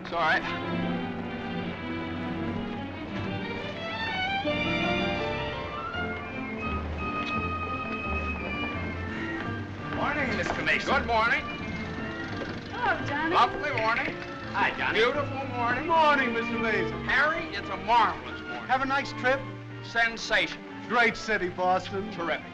It's all right. Morning, Mr. Mason. Good morning. Hello, Johnny. Lovely morning. Hi, Johnny. Beautiful morning. Morning, Mr. Mason. Harry, it's a marvelous morning. Have a nice trip? Sensation. Great city, Boston. Terrific.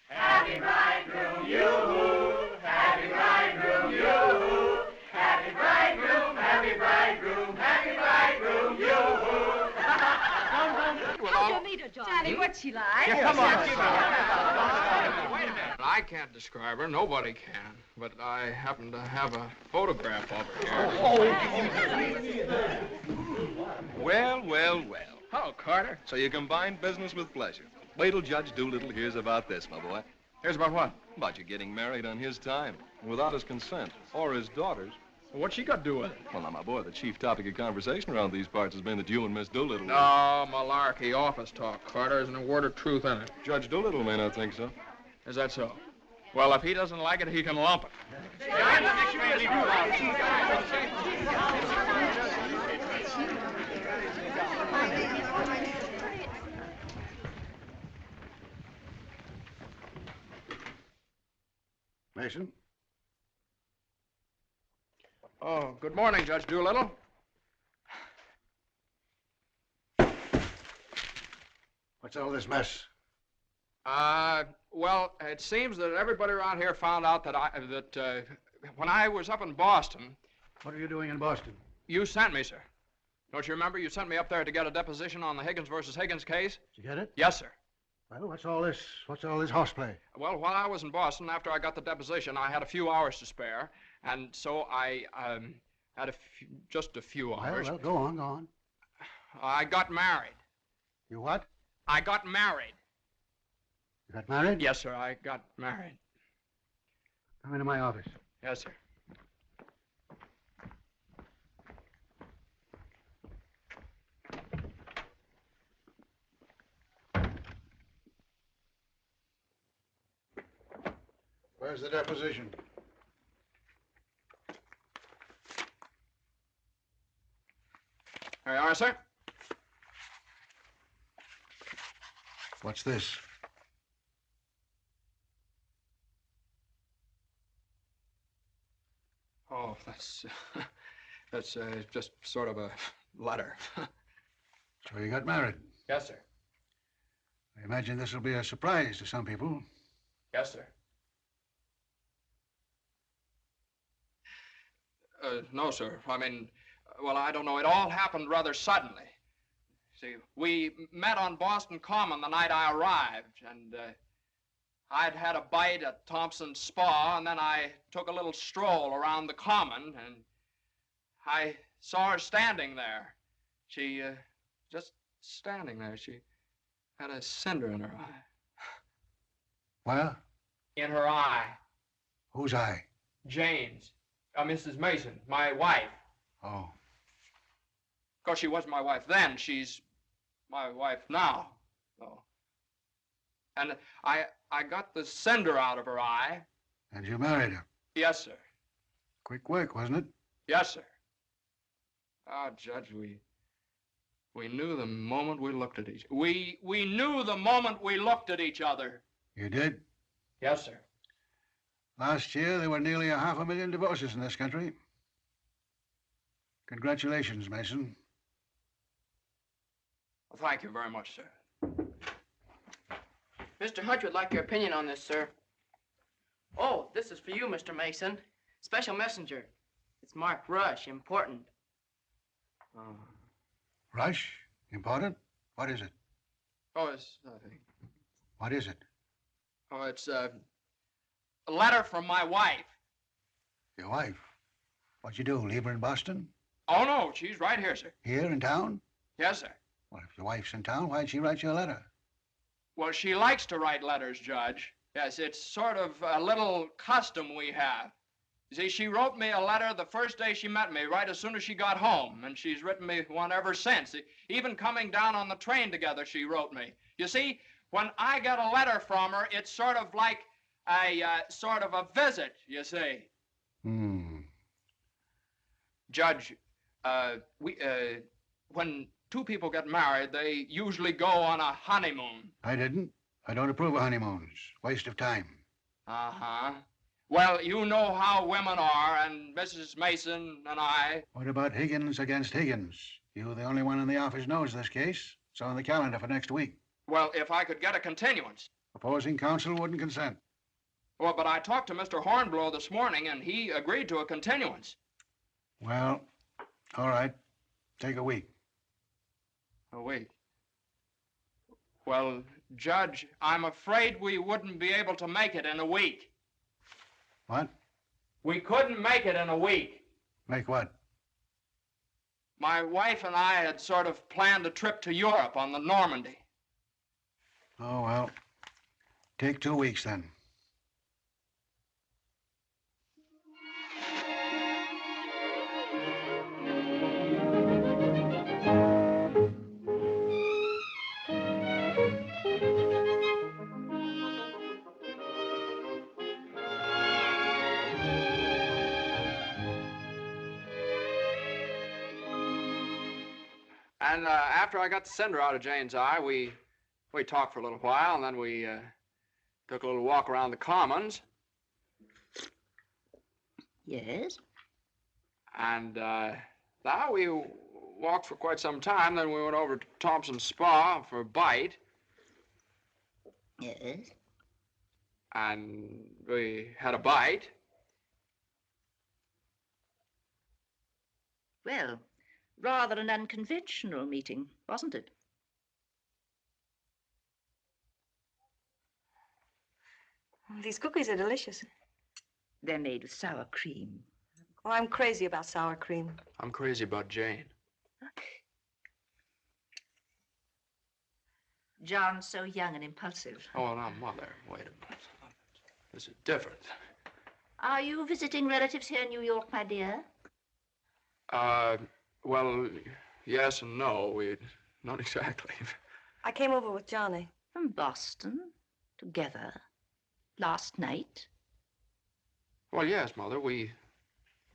Happy bridegroom, yoo-hoo! Happy bridegroom, yoo-hoo! Happy bridegroom, happy bridegroom, happy bridegroom, yoo-hoo! How'd you meet her, Johnny? What's she like? Come on. Wait a minute. I can't describe her. Nobody can. But I happen to have a photograph of her here. Well, well, well. Hello, Carter. So you combined business with pleasure. Wait till Judge Doolittle hears about this, my boy. Here's about what? About you getting married on his time, without his consent, or his daughter's. What's she got to do with it? Well, now, my boy, the chief topic of conversation around these parts has been that you and Miss Doolittle... No, malarkey, office talk, Carter. Isn't a word of truth in it. Judge Doolittle may not think so. Is that so? Well, if he doesn't like it, he can lump it. Mason? Oh, good morning, Judge Doolittle. What's all this mess? Well, it seems that everybody around here found out that when I was up in Boston, What are you doing in Boston? you sent me, sir. Don't you remember? You sent me up there to get a deposition on the Higgins versus Higgins case? Did you get it? Yes, sir. Well, what's all this horseplay? Well, while I was in Boston, after I got the deposition, I had a few hours to spare, and so I had just a few hours. Well, go on. I got married. You what? I got married. You got married? Yes, sir, I got married. Come into my office. Yes, sir. Where's the deposition? There you are, sir. What's this? Oh, that's just sort of a letter. So you got married. Yes, sir. I imagine this will be a surprise to some people. Yes, sir. No, sir. I mean, well, I don't know. It all happened rather suddenly. See, we met on Boston Common the night I arrived, and I'd had a bite at Thompson's Spa, and then I took a little stroll around the Common, and I saw her standing there. She, just standing there. She had a cinder in her eye. Well? In her eye. Whose eye? Jane's. Mrs. Mason, my wife. Oh. Of course, she wasn't my wife then. She's my wife now. So. And I got the cinder out of her eye. And you married her? Yes, sir. Quick work, wasn't it? Yes, sir. Ah, Judge, we knew the moment we looked at each other. We knew the moment we looked at each other. You did? Yes, sir. Last year, there were nearly 500,000 divorces in this country. Congratulations, Mason. Well, thank you very much, sir. Mr. Hunt would like your opinion on this, sir. Oh, this is for you, Mr. Mason. Special messenger. It's marked Rush, important. Rush? Important? What is it? Oh, it's nothing. What is it? Oh, it's a letter from my wife. Your wife? What'd you do, leave her in Boston? Oh, no, she's right here, sir. Here in town? Yes, sir. Well, if your wife's in town, why'd she write you a letter? Well, she likes to write letters, Judge. Yes, it's sort of a little custom we have. See, she wrote me a letter the first day she met me, right as soon as she got home, and she's written me one ever since. Even coming down on the train together, she wrote me. You see, when I get a letter from her, it's sort of like sort of a visit, you see. Judge, when two people get married, they usually go on a honeymoon. I didn't. I don't approve of honeymoons. Waste of time. Uh-huh. Well, you know how women are, and Mrs. Mason and I... What about Higgins against Higgins? You the only one in the office knows this case. It's on the calendar for next week. Well, if I could get a continuance. Opposing counsel wouldn't consent. Well, but I talked to Mr. Hornblow this morning, and he agreed to a continuance. Well, all right. Take a week. A week? Well, Judge, I'm afraid we wouldn't be able to make it in a week. What? We couldn't make it in a week. Make what? My wife and I had sort of planned a trip to Europe on the Normandy. Oh, well, take 2 weeks then. And after I got the cinder out of Jane's eye, we talked for a little while, and then we took a little walk around the Commons. Yes? And now we walked for quite some time. Then we went over to Thompson's Spa for a bite. Yes? And we had a bite. Well, rather an unconventional meeting, wasn't it? These cookies are delicious. They're made with sour cream. Oh, I'm crazy about sour cream. I'm crazy about Jane. John's so young and impulsive. Oh, now, Mother, wait a minute. This is different. Are you visiting relatives here in New York, my dear? Well, yes and no. Not exactly. I came over with Johnny. From Boston, together, last night? Well, yes, Mother. We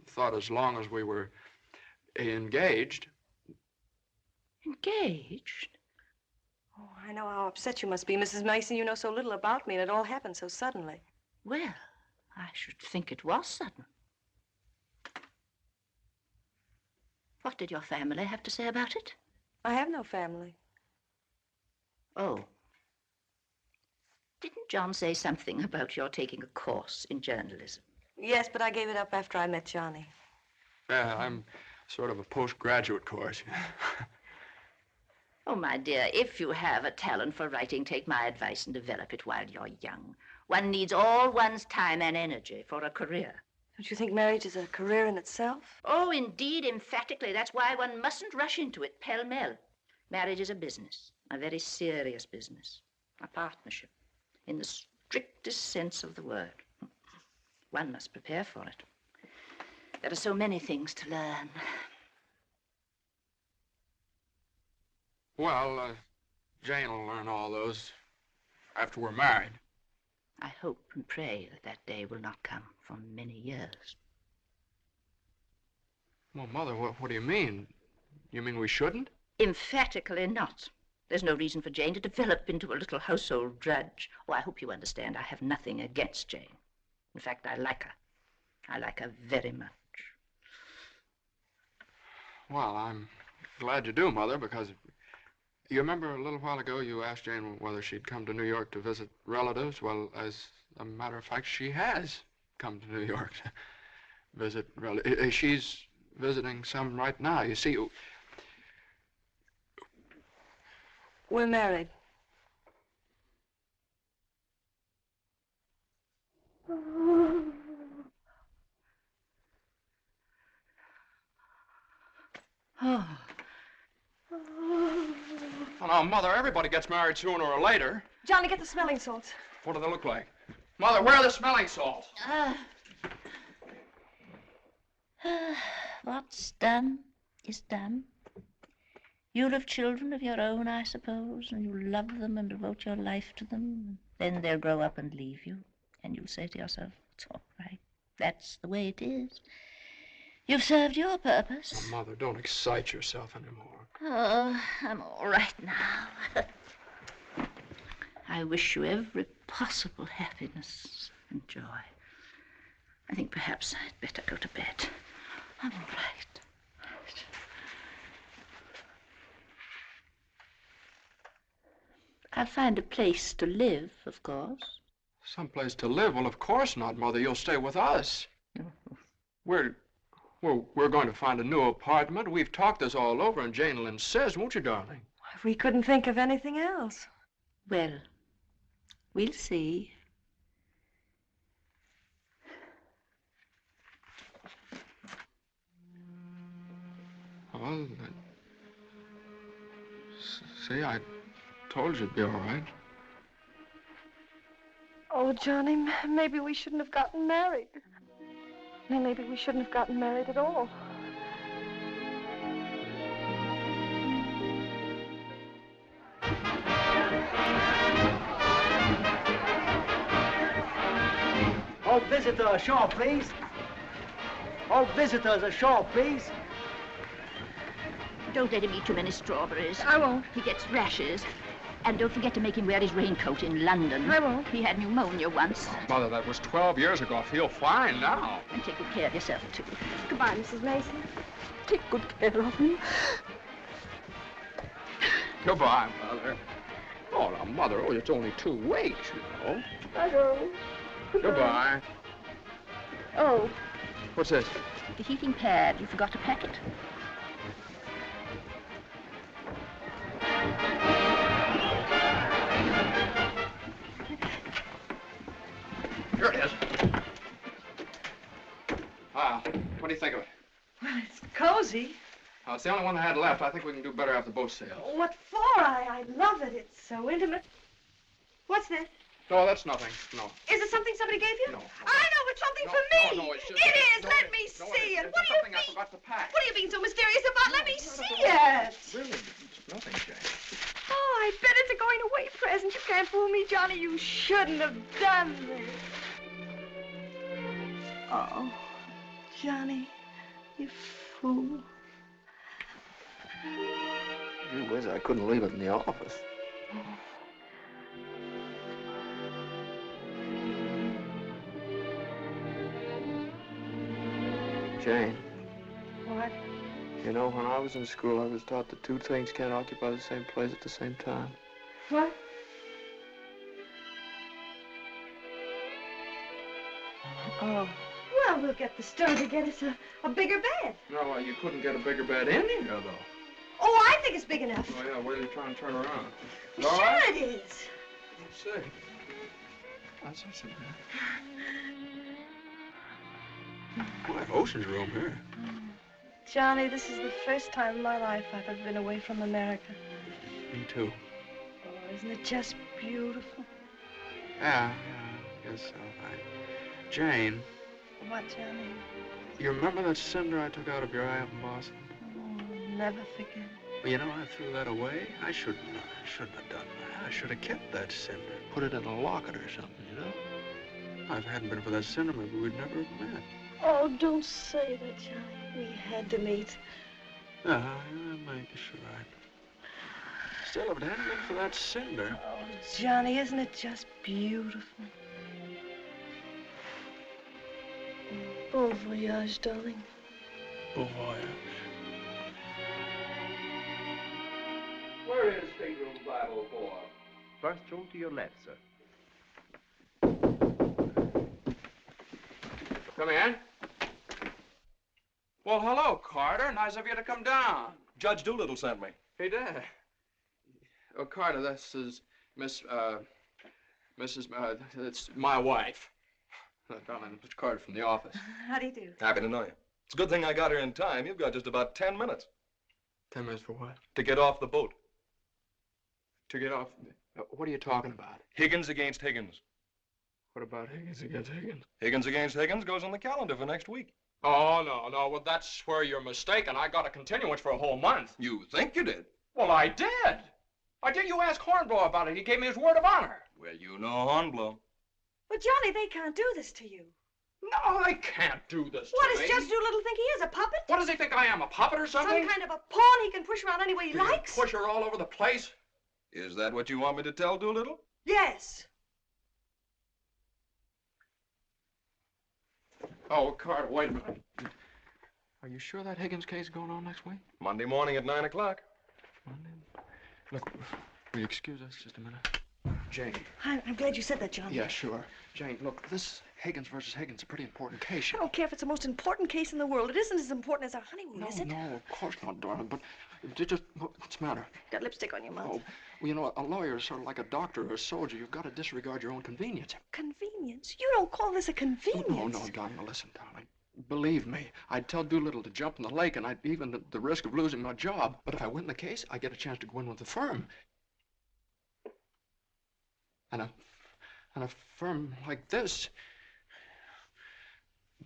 thought as long as we were engaged. Engaged? Oh, I know how upset you must be, Mrs. Mason. You know so little about me, and it all happened so suddenly. Well, I should think it was sudden. What did your family have to say about it? I have no family. Oh. Didn't John say something about your taking a course in journalism? Yes, but I gave it up after I met Johnny. Yeah, I'm sort of a postgraduate course. Oh, my dear, if you have a talent for writing, take my advice and develop it while you're young. One needs all one's time and energy for a career. Don't you think marriage is a career in itself? Oh, indeed, emphatically. That's why one mustn't rush into it pell-mell. Marriage is a business, a very serious business, a partnership, in the strictest sense of the word. One must prepare for it. There are so many things to learn. Well, Jane will learn all those after we're married. I hope and pray that that day will not come for many years. Well, Mother, what do you mean? You mean we shouldn't? Emphatically not. There's no reason for Jane to develop into a little household drudge. Oh, I hope you understand I have nothing against Jane. In fact, I like her. I like her very much. Well, I'm glad you do, Mother, because you remember a little while ago you asked Jane whether she'd come to New York to visit relatives? Well, as a matter of fact, she has come to New York to visit relatives. She's visiting some right now. You see, we're married. Oh. Well, now, Mother, everybody gets married sooner or later. Johnny, get the smelling salts. What do they look like? Mother, where are the smelling salts? What's done is done. You'll have children of your own, I suppose, and you'll love them and devote your life to them. Then they'll grow up and leave you, and you'll say to yourself, it's all right. That's the way it is. You've served your purpose. Mother, don't excite yourself anymore. Oh, I'm all right now. I wish you every possible happiness and joy. I think perhaps I'd better go to bed. I'm all right. I'll find a place to live, of course. Someplace to live? Well, of course not, Mother. You'll stay with us. We're going to find a new apartment. We've talked this all over, and Jane Lynn says, won't you, darling? We couldn't think of anything else. Well, we'll see. Well, see, I told you it'd be all right. Oh, Johnny, maybe we shouldn't have gotten married. Maybe we shouldn't have gotten married at all. All visitors ashore, please. All visitors ashore, please. Don't let him eat too many strawberries. I won't. He gets rashes. And don't forget to make him wear his raincoat in London. I won't. He had pneumonia once. Mother, that was 12 years ago. I feel fine now. And take good care of yourself, too. Goodbye, Mrs. Mason. Take good care of him. Goodbye, Mother. Oh, now, Mother, it's only 2 weeks, you know. I go. Goodbye. Oh. What's this? The heating pad. You forgot to pack it. Here it is. What do you think of it? Well, it's cozy. It's the only one I had left. I think we can do better after both sails. What for? I love it. It's so intimate. What's that? No, that's nothing. No. Is it something somebody gave you? No. I know, it's something No, for me. no, it's just... It is. no, Let me no, see it. It's What do you something I mean? forgot to pack. What are you being so mysterious about? Let me see it. Really, it's nothing, Jane. Oh, I bet it's a going away present. You can't fool me, Johnny. You shouldn't have done this. Oh, Johnny, you fool. Gee whiz, I couldn't leave it in the office. Jane, What? you know, when I was in school, I was taught that 2 things can't occupy the same place at the same time. What? Oh. Well, we'll get the store to get us a bigger bed. No, well, you couldn't get a bigger bed in here, though. Oh, I think it's big enough. Oh, yeah, where are you trying to turn around? Sure All right. it is. Let's see. That's it. Boy, ocean's room here. Johnny, this is the first time in my life I've ever been away from America. Me too. Oh, isn't it just beautiful? Yeah, I guess so. Jane, What, Johnny? you remember that cinder I took out of your eye up in Boston? Oh, never forget. Well, you know, I threw that away. I shouldn't have done that. I should have kept that cinder, put it in a locket or something, you know? If it hadn't been for that cinder, maybe we'd never have met. Oh, don't say that, Johnny. We had to meet. Yeah, I guess you're right. Still, if it hadn't been for that cinder... Oh, Johnny, isn't it just beautiful? Bon voyage, darling. Bon voyage. Where is stateroom 504? First room to your left, sir. Come in. Well, hello, Carter. Nice of you to come down. Judge Doolittle sent me. He did. Oh, Carter, this is it's my wife. Darling, it's Carter from the office. How do you do? Happy to know you. It's a good thing I got here in time. You've got just about 10 minutes 10 minutes for what? to get off the boat. To get off. What are you talking about? Higgins against Higgins. What about Higgins against Higgins? Higgins against Higgins goes on the calendar for next week. Oh, no. Well, that's where you're mistaken. I got a continuance for a whole month. You think you did? Well, I did. You ask Hornblow about it. He gave me his word of honor. Well, you know Hornblow. But, Johnny, they can't do this to you. No, they can't do this What to does me. Judge Doolittle think he is, a puppet? What does he think I am, a puppet or something? Some kind of a pawn he can push around any way he likes? Push her all over the place? Is that what you want me to tell Doolittle? Yes. Oh, Carter, wait a minute. Are you sure that Higgins case is going on next week? Monday morning at 9 o'clock. Monday? Look, will you excuse us just a minute? Jane. I'm glad you said that, Johnny. Yeah, sure. Jane, look, this Higgins versus Higgins is a pretty important case. I don't care if it's the most important case in the world. It isn't as important as our honeymoon, is it? No, of course not, darling, but what's the matter? Got lipstick on your mouth. Oh, well, you know, a lawyer is sort of like a doctor or a soldier. You've got to disregard your own convenience. Convenience? You don't call this a convenience. No, darling, listen, darling. Believe me, I'd tell Doolittle to jump in the lake, and I'd even at the risk of losing my job. But if I win the case, I get a chance to go in with the firm. And a firm like this.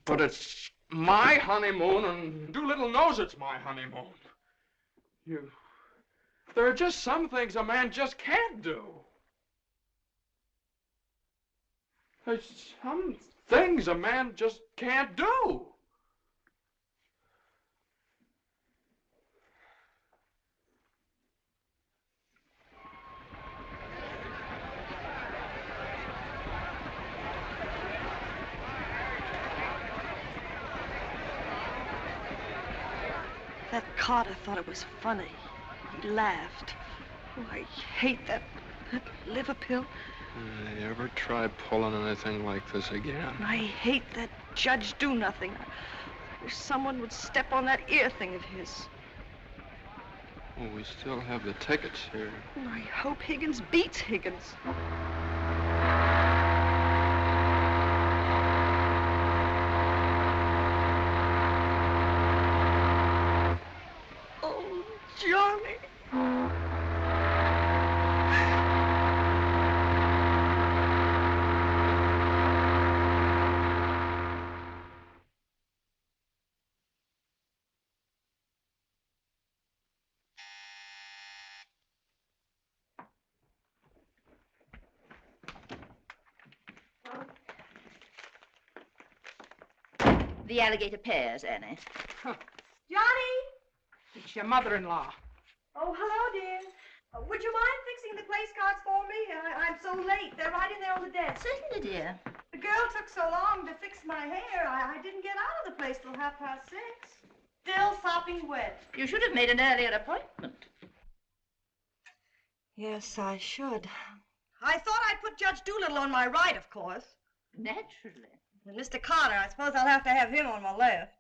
But it's my honeymoon, and Doolittle knows it's my honeymoon. There are just some things a man just can't do. There's some things a man just can't do. That Carter thought it was funny. He laughed. Oh, I hate that liver pill. You ever try pulling anything like this again? I hate that Judge Do-Nothing. I wish someone would step on that ear thing of his. Oh, we still have the tickets here. I hope Higgins beats Higgins. Oh, Johnny. The alligator pears, Annie. Johnny! It's your mother-in-law. Oh, hello, dear. Would you mind fixing the place cards for me? I'm so late. They're right in there on the desk. Certainly, dear. The girl took so long to fix my hair, I didn't get out of the place till 6:30. Still sopping wet. You should have made an earlier appointment. Yes, I should. I thought I'd put Judge Doolittle on my right, of course. Naturally. And Mr. Carter, I suppose I'll have to have him on my left.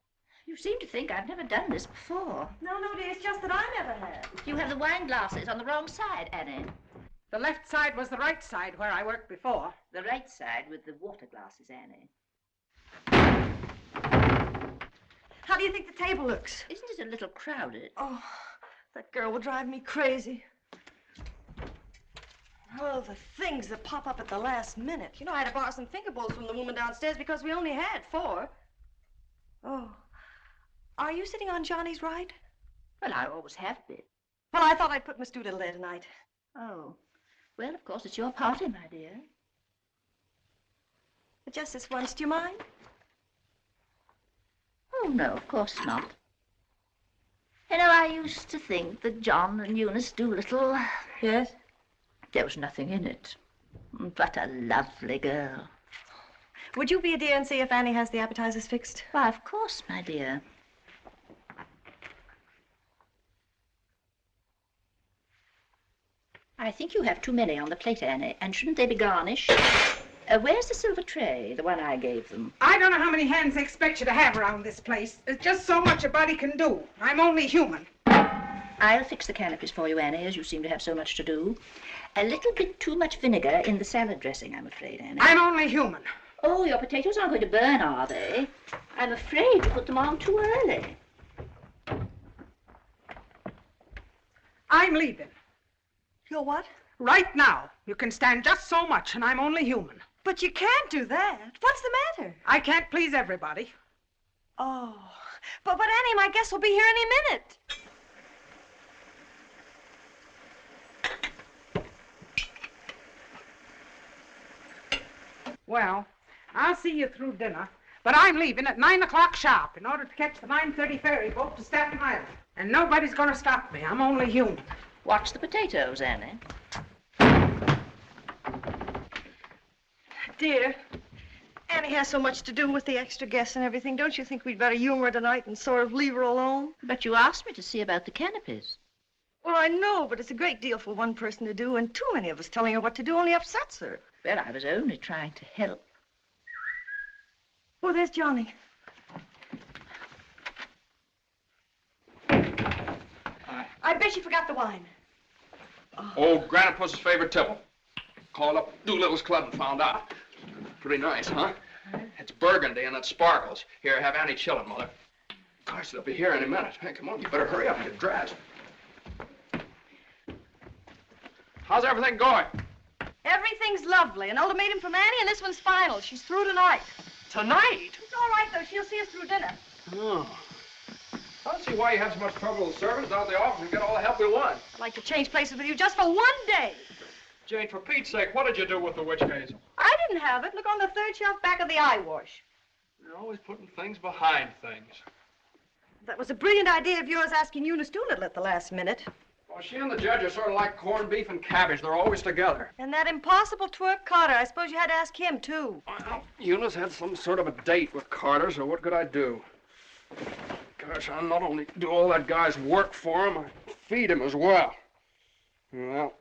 You seem to think I've never done this before. No, dear, it's just that I never have. You have the wine glasses on the wrong side, Annie. The left side was the right side where I worked before. The right side with the water glasses, Annie. How do you think the table looks? Isn't it a little crowded? Oh, that girl will drive me crazy. Oh, the things that pop up at the last minute. You know, I had to borrow some finger bowls from the woman downstairs because we only had 4. Oh. Are you sitting on Johnny's right? Well, I always have been. Well, I thought I'd put Miss Doolittle there tonight. Oh. Well, of course, it's your party, my dear. But just this once, do you mind? Oh, no, of course not. You know, I used to think that John and Eunice Doolittle... Yes? There was nothing in it. But a lovely girl. Would you be a dear and see if Annie has the appetizers fixed? Why, of course, my dear. I think you have too many on the plate, Annie, and shouldn't they be garnished? Where's the silver tray, the one I gave them? I don't know how many hands they expect you to have around this place. There's just so much a body can do. I'm only human. I'll fix the canopies for you, Annie, as you seem to have so much to do. A little bit too much vinegar in the salad dressing, I'm afraid, Annie. I'm only human. Oh, your potatoes aren't going to burn, are they? I'm afraid you put them on too early. I'm leaving. You're what? Right now. You can stand just so much, and I'm only human. But you can't do that. What's the matter? I can't please everybody. Oh, but Annie, my guest will be here any minute. Well, I'll see you through dinner, but I'm leaving at 9 o'clock sharp in order to catch the 9:30 ferry boat to Staten Island. And nobody's going to stop me. I'm only human. Watch the potatoes, Annie. Dear, Annie has so much to do with the extra guests and everything. Don't you think we'd better humor her tonight and sort of leave her alone? But you asked me to see about the canopies. Well, I know, but it's a great deal for one person to do, and too many of us telling her what to do only upsets her. Well, I was only trying to help. Oh, there's Johnny. Hi. I bet you forgot the wine. Old Granite Puss's favorite tipple. Called up Doolittle's club and found out. Pretty nice, huh? It's burgundy and it sparkles. Here, have Annie chill it, Mother. Gosh, they'll be here any minute. Hey, come on, you better hurry up and get dressed. How's everything going? Everything's lovely. An ultimatum from Annie, and this one's final. She's through tonight. Tonight? It's all right, though. She'll see us through dinner. Oh. I don't see why you have so much trouble with servants down at the office and get all the help we want. I'd like to change places with you just for one day. Jane, for Pete's sake, what did you do with the witch hazel? I didn't have it. Look on the third shelf back of the eye wash. You're always putting things behind things. That was a brilliant idea of yours asking Eunice Doolittle at the last minute. Well, she and the judge are sort of like corned beef and cabbage. They're always together. And that impossible twerp Carter. I suppose you had to ask him, too. Well, Eunice had some sort of a date with Carter, so what could I do? Gosh, I not only do all that guy's work for him, I feed him as well. Well,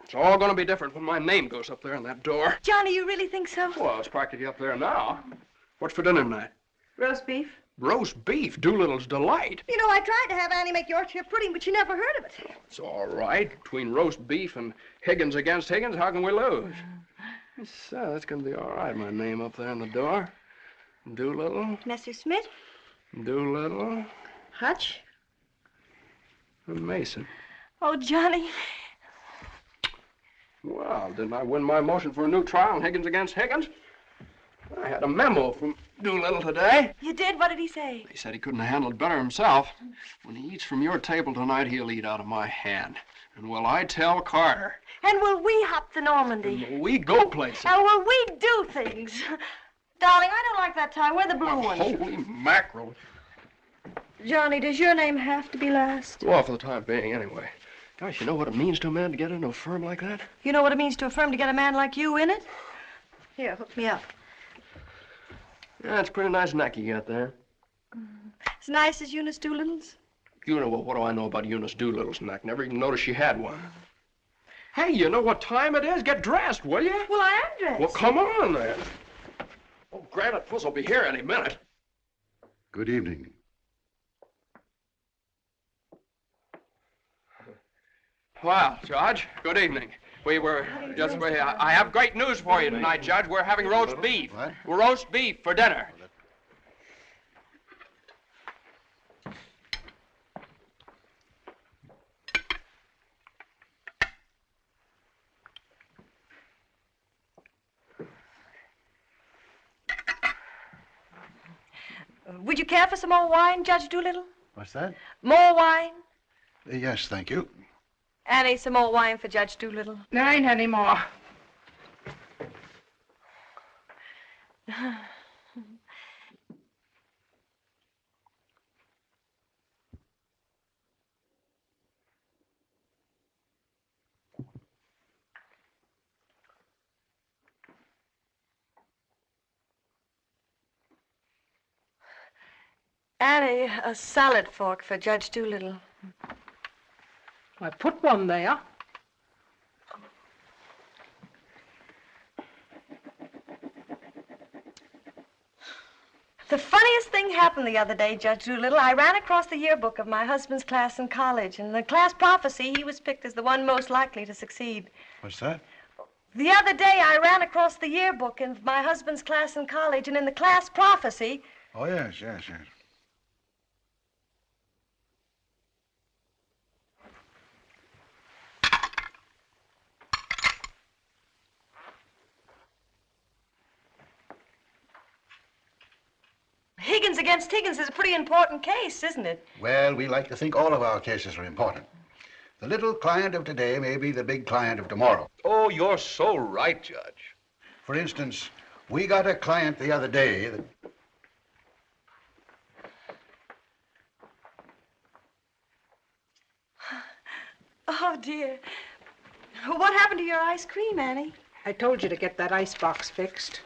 it's all going to be different when my name goes up there on that door. Johnny, you really think so? Well, it's practically up there now. What's for dinner tonight? Roast beef. Roast beef, Doolittle's delight. You know, I tried to have Annie make Yorkshire pudding, but she never heard of it. It's all right. Between roast beef and Higgins against Higgins, how can we lose? So that's going to be all right, my name up there on the door. Doolittle, Messerschmitt. Doolittle, Hutch. and Mason. Oh, Johnny. Well, didn't I win my motion for a new trial on Higgins against Higgins? I had a memo from Doolittle today. You did? What did he say? He said he couldn't have handled it better himself. When he eats from your table tonight, he'll eat out of my hand. And will I tell Carter? And will we hop the Normandy? And will we go places? And will we do things? Darling, I don't like that tie. Wear the blue one. Holy mackerel. Johnny, does your name have to be last? Well, for the time being, anyway. Gosh, you know what it means to a man to get into a firm like that? You know what it means to a firm to get a man like you in it? Here, hook me up. Yeah, it's a pretty nice neck you got there. As nice as Eunice Doolittle's? You know, well, what do I know about Eunice Doolittle's neck? Never even noticed she had one. Hey, you know what time it is? Get dressed, will you? Well, I am dressed. Well, come on, then. Oh, Granite Puss will be here any minute. Good evening. Well, Judge, good evening. I have great news for you tonight, Judge. We're having roast beef. What? Roast beef for dinner. Would you care for some more wine, Judge Doolittle? What's that? More wine? Yes, thank you. Annie, some more wine for Judge Doolittle. There ain't any more. Annie, a salad fork for Judge Doolittle. I put one there. The funniest thing happened the other day, Judge Doolittle. I ran across the yearbook of my husband's class in college. In the class prophecy, he was picked as the one most likely to succeed. What's that? The other day, I ran across the yearbook of my husband's class in college, and in the class prophecy... Oh, yes, yes, yes. He Higgins against Higgins is a pretty important case, isn't it? Well, we like to think all of our cases are important. The little client of today may be the big client of tomorrow. Oh, you're so right, Judge. For instance, we got a client the other day that... Oh, dear. What happened to your ice cream, Annie? I told you to get that ice box fixed.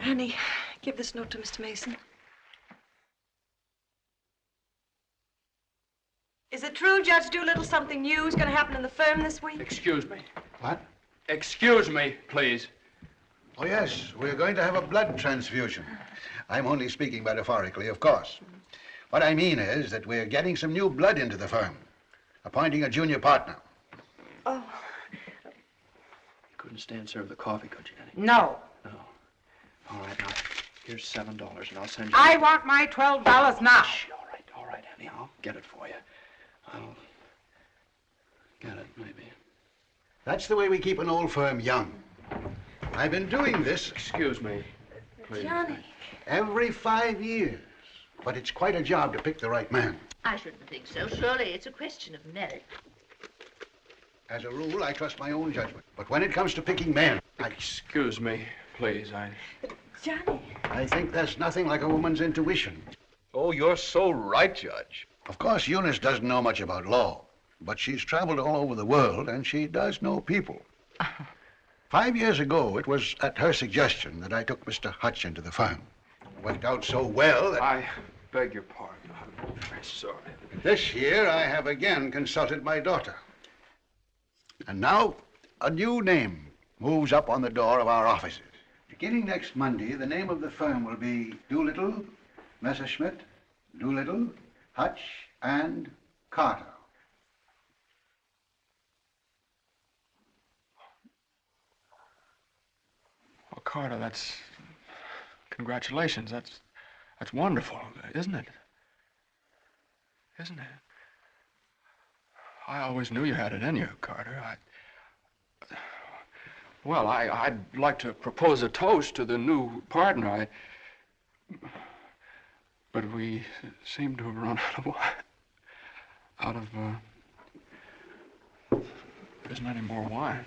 Annie, give this note to Mr. Mason. Is it true, Judge Doolittle, something new is going to happen in the firm this week? Excuse me. What? Excuse me, please. Oh, yes, we're going to have a blood transfusion. I'm only speaking metaphorically, of course. What I mean is that we're getting some new blood into the firm, appointing a junior partner. Oh. You couldn't stand serve the coffee, could you, Annie? No. No. All right, now, here's $7, and I'll send you... I want my $12 now. Shh, all right, Annie, I'll get it for you. I'll get it, maybe. That's the way we keep an old firm young. I've been doing this... Excuse me, please. Johnny. Every 5 years. But it's quite a job to pick the right man. I shouldn't think so. Surely it's a question of merit. As a rule, I trust my own judgment. But when it comes to picking men, Excuse me, please. Johnny. I think there's nothing like a woman's intuition. Oh, you're so right, Judge. Of course, Eunice doesn't know much about law, but she's traveled all over the world, and she does know people. 5 years ago, it was at her suggestion that I took Mr. Hutch into the firm. It worked out so well that... I beg your pardon. I'm very sorry. This year, I have again consulted my daughter. And now, a new name moves up on the door of our offices. Beginning next Monday, the name of the firm will be Doolittle, Messerschmitt, Doolittle, Hutch, and Carter. Well, Carter, that's... Congratulations. That's wonderful, isn't it? Isn't it? I always knew you had it in you, Carter. Well, I'd like to propose a toast to the new partner. But we seem to have run out of wine. There isn't any more wine.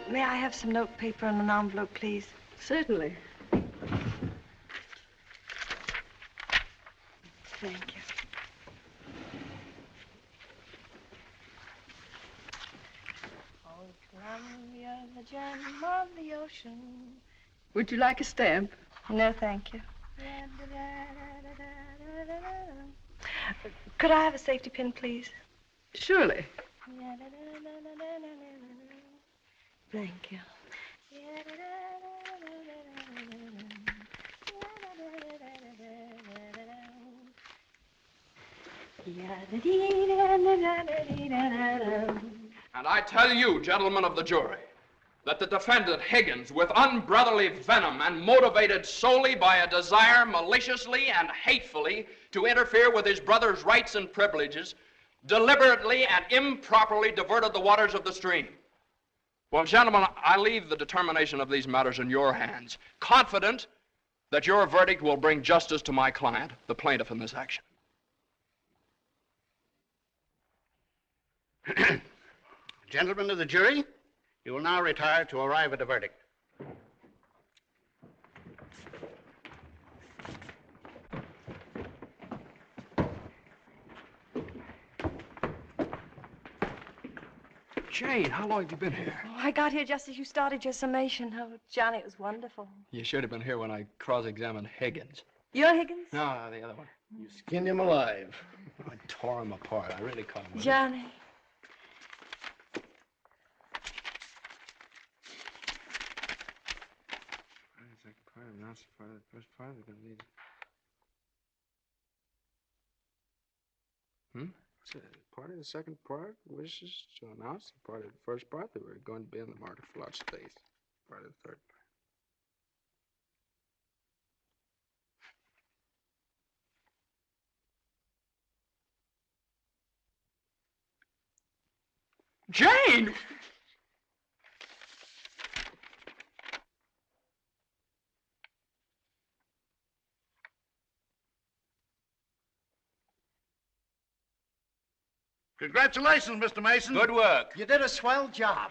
May I have some note paper and an envelope, please? Certainly. Thank you. Oh, Columbia, the gem of the ocean. Would you like a stamp? No, thank you. Could I have a safety pin, please? Surely. Thank you. And I tell you, gentlemen of the jury, that the defendant Higgins, with unbrotherly venom and motivated solely by a desire maliciously and hatefully to interfere with his brother's rights and privileges, deliberately and improperly diverted the waters of the stream. Well, gentlemen, I leave the determination of these matters in your hands, confident that your verdict will bring justice to my client, the plaintiff in this action. Gentlemen of the jury, you will now retire to arrive at a verdict. Jane, how long have you been here? Oh, I got here just as you started your summation. Oh, Johnny, it was wonderful. You should have been here when I cross-examined Higgins. You're Higgins? No, the other one. You skinned him alive. I tore him apart. I really caught him with it. Johnny. Second part, announce the part of the first part. They're gonna lead. Part of the second part wishes to announce the part of the first part that we're going to be in the Martyr Flood space. Part of the third part. Jane! Congratulations, Mr. Mason. Good work. You did a swell job.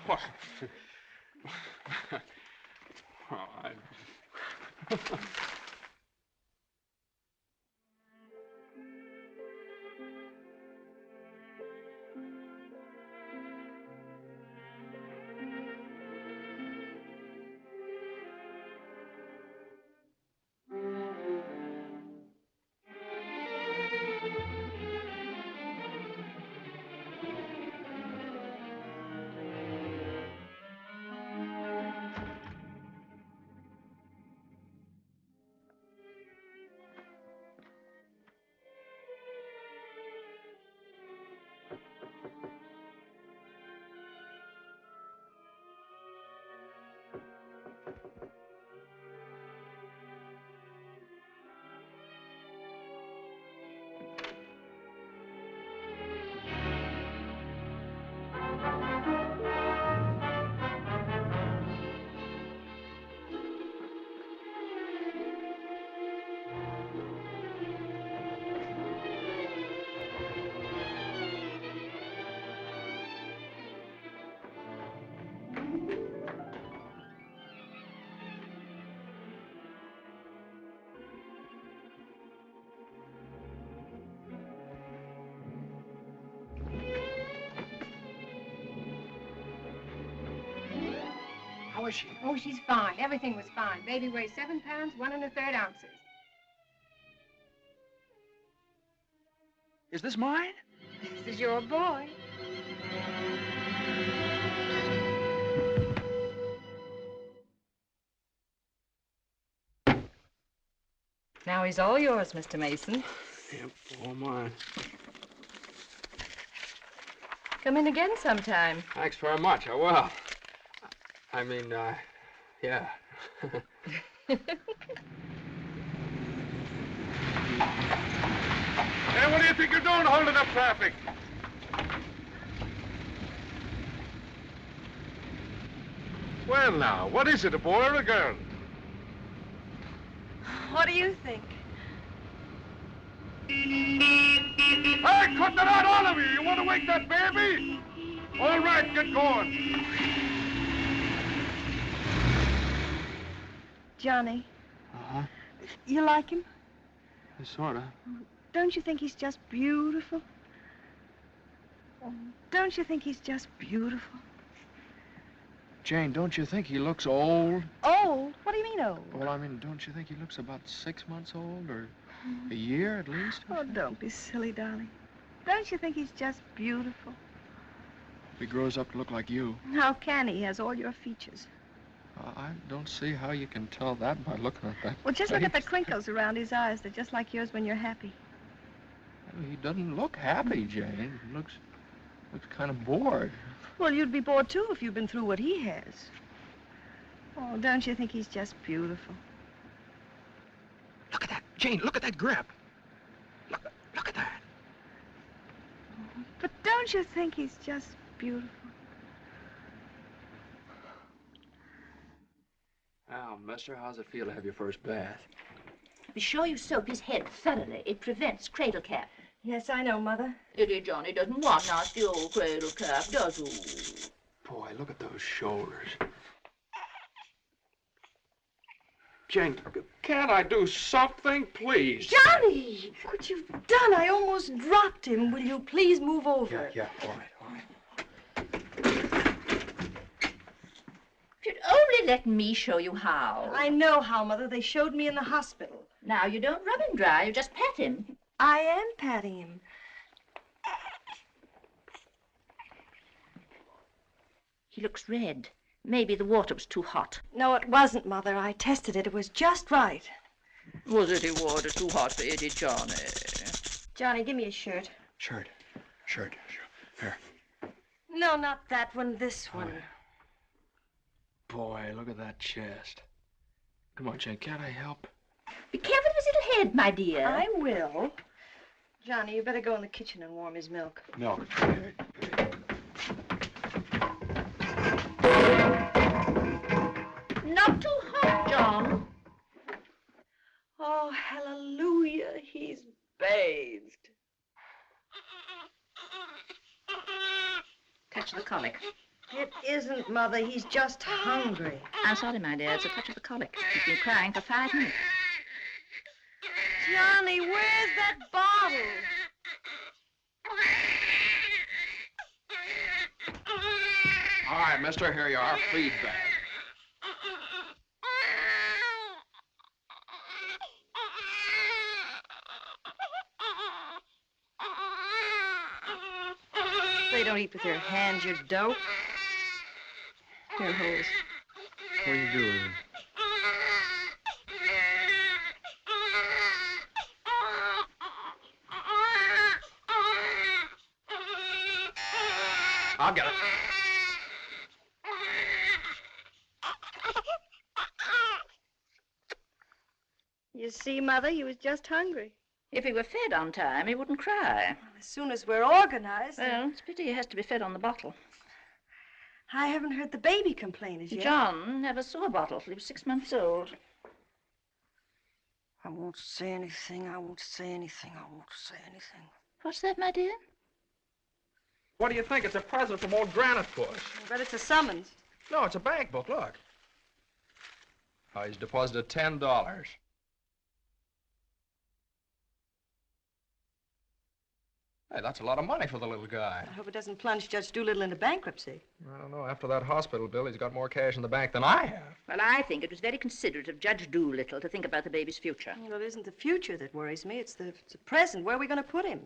How is she? Oh, she's fine. Everything was fine. Baby weighs 7 pounds, 1 1/3 ounces. Is this mine? This is your boy. Now he's all yours, Mr. Mason. Yep, all mine. Come in again sometime. Thanks very much. I will. I mean, yeah. Hey, what do you think you're doing holding up traffic? Well, now, what is it, a boy or a girl? What do you think? Hey, cut that out, all of you! You want to wake that baby? All right, get going. Johnny, Uh-huh. you like him? Sort of. Don't you think he's just beautiful? Don't you think he's just beautiful? Jane, don't you think he looks old? Old? What do you mean old? Well, I mean, don't you think he looks about 6 months old, or a year at least? Oh, don't be silly, darling. Don't you think he's just beautiful? If he grows up to look like you. How can he? He has all your features. I don't see how you can tell that by looking at that. Well, just look at the face. crinkles around his eyes. They're just like yours when you're happy. He doesn't look happy, Jane. He looks kind of bored. Well, you'd be bored, too, if you'd been through what he has. Oh, don't you think he's just beautiful? Look at that, Jane. Look at that grip. Look at that. But don't you think he's just beautiful? Now, mister, how's it feel to have your first bath? Be sure you soap his head thoroughly. It prevents cradle cap. Yes, I know, Mother. Eddie Johnny doesn't want nasty old cradle cap, does he? Boy, look at those shoulders. Jane, can't I do something, please? Johnny! What you've done, I almost dropped him. Will you please move over? Yeah, all right. If you'd only let me show you how. I know how, Mother. They showed me in the hospital. Now, you don't rub him dry, you just pat him. I am patting him. He looks red. Maybe the water was too hot. No, it wasn't, Mother. I tested it. It was just right. Was it water too hot for Eddie, Johnny? Johnny, give me a shirt. Shirt. Here. No, not that one. This one. Boy, look at that chest. Come on, Jane, can't I help? Be careful of his little head, my dear. I will. Johnny, you better go in the kitchen and warm his milk. Milk. Not too hot, John. Oh, hallelujah. He's bathed. Touch of the colic. It isn't, Mother. He's just hungry. I'm sorry, my dear. It's a touch of the colic. He's been crying for 5 minutes. Johnny, where's that bottle? All right, mister, here you are. Feed bag. They don't eat with their hands, you dope. Here, Hose. What are you doing? I'll get it. You see, Mother, he was just hungry. If he were fed on time, he wouldn't cry. As soon as we're organized. Well, it's a pity he has to be fed on the bottle. I haven't heard the baby complain as yet. John never saw a bottle till he was 6 months old. I won't say anything. I won't say anything. I won't say anything. What's that, my dear? What do you think? It's a present from old Granite Puss. I bet it's a summons. No, it's a bank book. Look. Oh, he's deposited $10. Hey, that's a lot of money for the little guy. I hope it doesn't plunge Judge Doolittle into bankruptcy. I don't know. After that hospital bill, he's got more cash in the bank than I have. Well, I think it was very considerate of Judge Doolittle to think about the baby's future. Well, it isn't the future that worries me. It's the present. Where are we going to put him?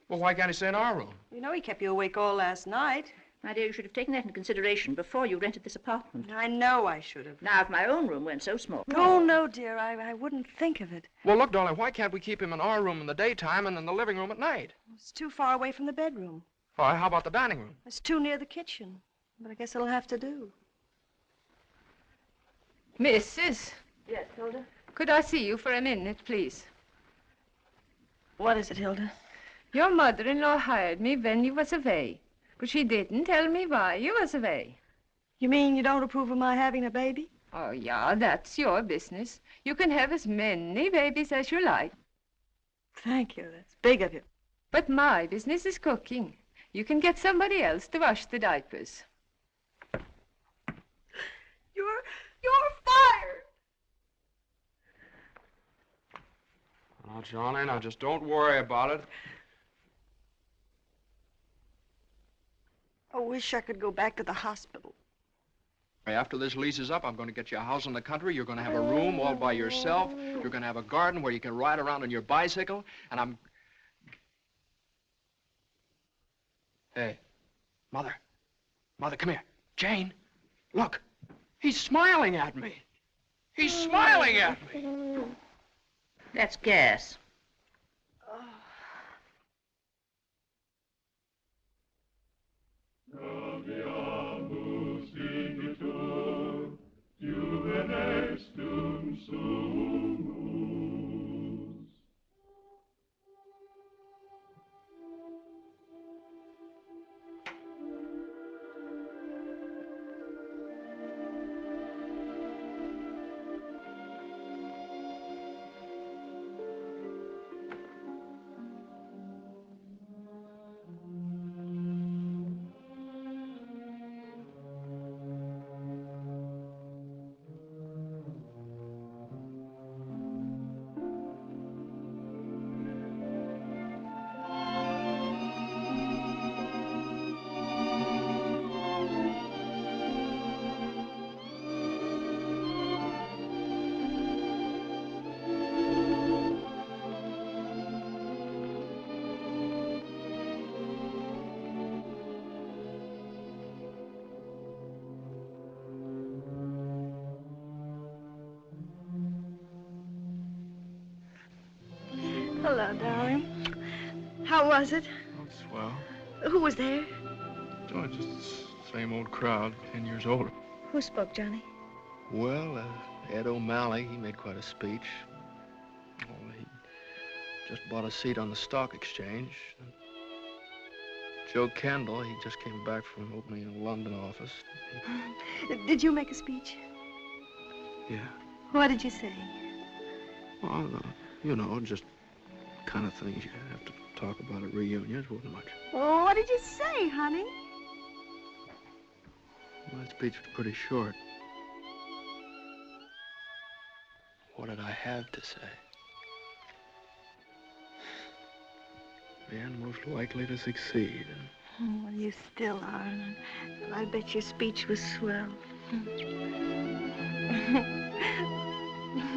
Well, why can't he stay in our room? You know he kept you awake all last night. My dear, you should have taken that into consideration before you rented this apartment. I know I should have. Now, if my own room weren't so small. Oh, no, dear. I wouldn't think of it. Well, look, darling, why can't we keep him in our room in the daytime and in the living room at night? It's too far away from the bedroom. All right, how about the dining room? It's too near the kitchen. But I guess it'll have to do. Mrs. Yes, Hilda? Could I see you for a minute, please? What is it, Hilda? Your mother-in-law hired me when you was away, but she didn't tell me why you was away. You mean you don't approve of my having a baby? Oh, yeah, that's your business. You can have as many babies as you like. Thank you. That's big of you. But my business is cooking. You can get somebody else to wash the diapers. You're fired! Now, Johnny, now just don't worry about it. I wish I could go back to the hospital. After this lease is up, I'm going to get you a house in the country. You're going to have a room all by yourself. You're going to have a garden where you can ride around on your bicycle. And I'm... Hey, Mother. Mother, come here. Jane, look. He's smiling at me. He's smiling at me. That's gas. Hello, darling. How was it? Oh, swell. Who was there? Oh, just the same old crowd, 10 years older. Who spoke, Johnny? Well, Ed O'Malley, he made quite a speech. Oh, he just bought a seat on the stock exchange. Joe Kendall, he just came back from opening a London office. Did you make a speech? Yeah. What did you say? Well, you know, just kind of things you have to talk about at reunions. Wasn't much. Oh, what did you say, honey? My speech was pretty short. What did I have to say? Man most likely to succeed. Oh, well, you still are. I bet your speech was swell.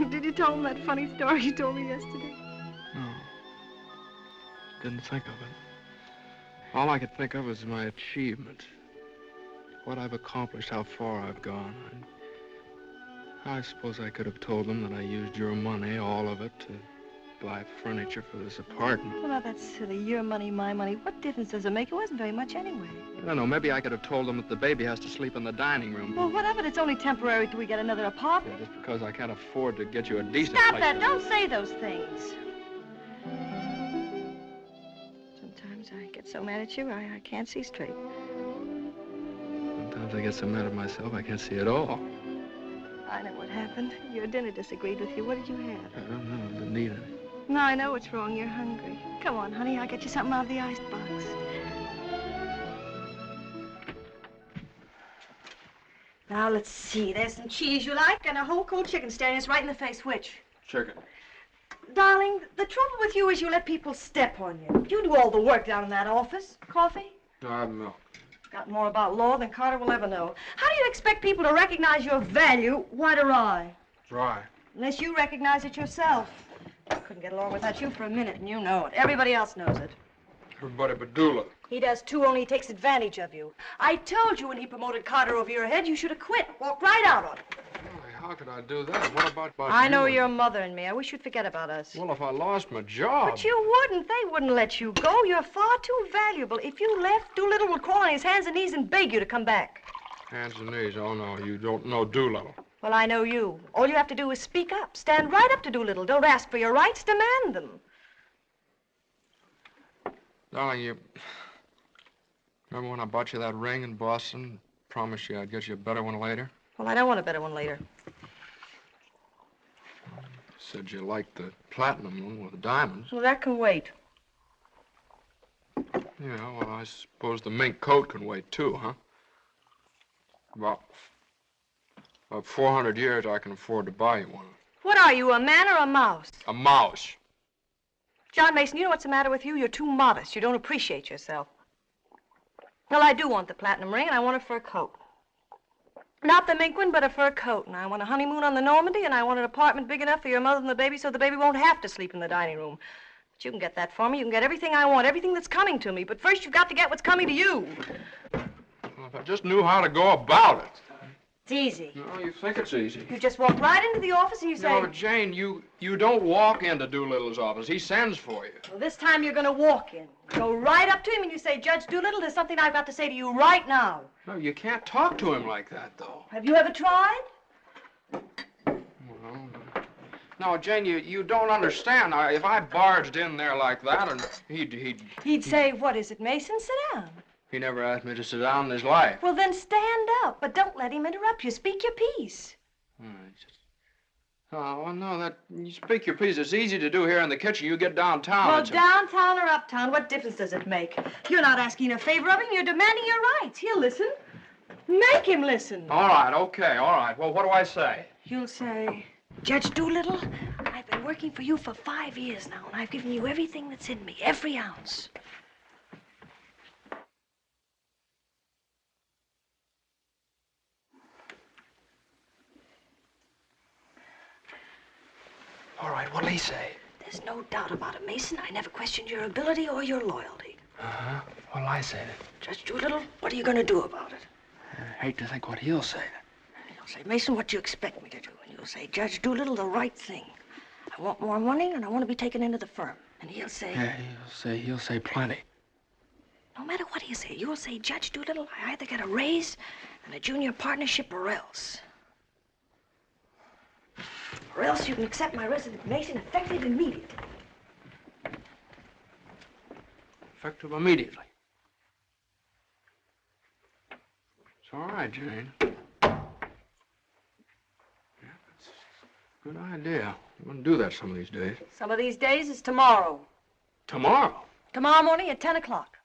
Did you tell him that funny story you told me yesterday? No. Didn't think of it. All I could think of was my achievement. What I've accomplished, how far I've gone. I suppose I could have told them that I used your money, all of it, to buy furniture for this apartment. Well, now, that's silly. Your money, my money. What difference does it make? It wasn't very much anyway. I don't know. Maybe I could have told them that the baby has to sleep in the dining room. Well, what of it? It's only temporary till we get another apartment. Yeah, just because I can't afford to get you a decent Stop place that. to Don't say those things. Sometimes I get so mad at you, I can't see straight. Sometimes I get so mad at myself, I can't see at all. I know what happened. Your dinner disagreed with you. What did you have? I don't know. I didn't eat any. No, I know what's wrong. You're hungry. Come on, honey. I'll get you something out of the icebox. Now, let's see. There's some cheese you like and a whole cold chicken staring us right in the face. Which? Chicken. Darling, the trouble with you is you let people step on you. You do all the work down in that office. Coffee? No, I have milk. Got more about law than Carter will ever know. How do you expect people to recognize your value, white or rye? Dry. Unless you recognize it yourself. I couldn't get along without you for a minute, and you know it. Everybody else knows it. Everybody but Dula. He does too, only he takes advantage of you. I told you when he promoted Carter over your head, you should have quit. Walked right out on him. How could I do that? What about I know you? your mother and me. I wish you'd forget about us. Well, if I lost my job... But you wouldn't. They wouldn't let you go. You're far too valuable. If you left, Doolittle would crawl on his hands and knees and beg you to come back. Hands and knees? Oh, no, you don't know Doolittle. Well, I know you. All you have to do is speak up. Stand right up to Doolittle. Don't ask for your rights. Demand them. Darling, you... Remember when I bought you that ring in Boston? Promised you I'd get you a better one later? Well, I don't want a better one later. Said you liked the platinum one with the diamonds. Well, that can wait. Yeah, well, I suppose the mink coat can wait, too, huh? About 400 years, I can afford to buy you one. What are you, a man or a mouse? A mouse. John Mason, you know what's the matter with you? You're too modest. You don't appreciate yourself. Well, I do want the platinum ring, and I want a fur coat. Not the mink one, but a fur coat. And I want a honeymoon on the Normandy, and I want an apartment big enough for your mother and the baby so the baby won't have to sleep in the dining room. But you can get that for me. You can get everything I want, everything that's coming to me. But first, you've got to get what's coming to you. Well, if I just knew how to go about it. It's easy. No, you think it's easy. You just walk right into the office and you say... No, Jane, you don't walk into Doolittle's office. He sends for you. Well, this time you're going to walk in. Go right up to him and you say, Judge Doolittle, there's something I've got to say to you right now. No, you can't talk to him like that, though. Have you ever tried? Well, no, Jane, you don't understand. If I barged in there like that, and He'd say, what is it, Mason? Sit down. He never asked me to sit down in his life. Well, then stand up, but don't let him interrupt you. Speak your piece. Oh, well, no, you speak your piece. It's easy to do here in the kitchen. You get downtown. Well, downtown or uptown, what difference does it make? You're not asking a favor of him. You're demanding your rights. He'll listen. Make him listen. All right, okay, all right. Well, what do I say? You'll say, Judge Doolittle, I've been working for you for 5 years now, and I've given you everything that's in me, every ounce. All right, what'll he say? There's no doubt about it, Mason. I never questioned your ability or your loyalty. Uh-huh. What'll I say then? Judge Doolittle, what are you going to do about it? I hate to think what he'll say then. He'll say, Mason, what do you expect me to do? And you'll say, Judge Doolittle, the right thing. I want more money, and I want to be taken into the firm. And he'll say... Yeah, he'll say plenty. No matter what he'll say, you'll say, Judge Doolittle, I either get a raise and a junior partnership or else. Or else you can accept my resignation effective immediately. Effective immediately. It's all right, Jane. Yeah, that's a good idea. I'm going to do that some of these days. Some of these days is tomorrow. Tomorrow? Tomorrow morning at 10 o'clock.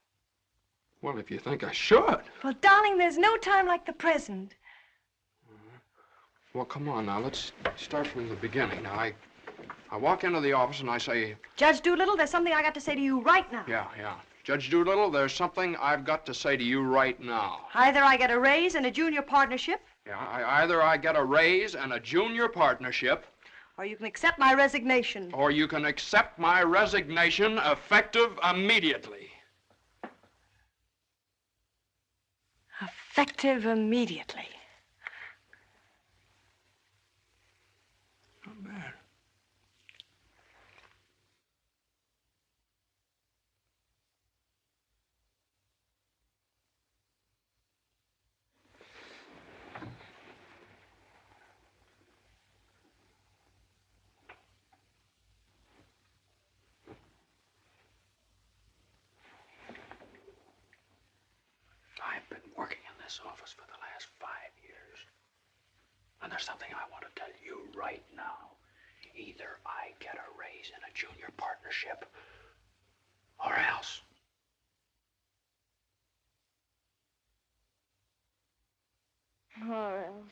Well, if you think I should. Well, darling, there's no time like the present. Well, come on now. Let's start from the beginning. Now, I walk into the office and I say... Judge Doolittle, there's something I got to say to you right now. Yeah. Judge Doolittle, there's something I've got to say to you right now. Either I get a raise and a junior partnership... Yeah, either I get a raise and a junior partnership... Or you can accept my resignation. Or you can accept my resignation effective immediately. Effective immediately. Not bad. I've been working in this office for the last 5 years. And there's something I want to tell you right now. Either I get a raise in a junior partnership, or else. Or else.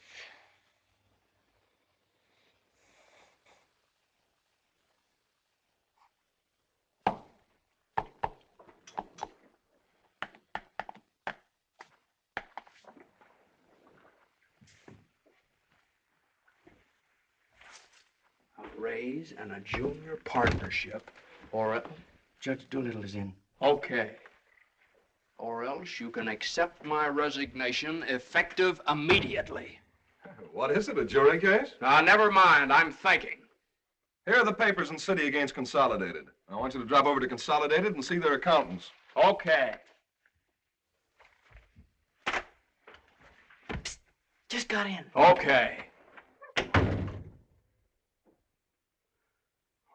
A raise and a junior partnership, or else. Judge Doolittle is in. Okay. Or else you can accept my resignation effective immediately. What is it, a jury case? Now, never mind. I'm thinking. Here are the papers in City against Consolidated. I want you to drop over to Consolidated and see their accountants. Okay. Psst, just got in. Okay.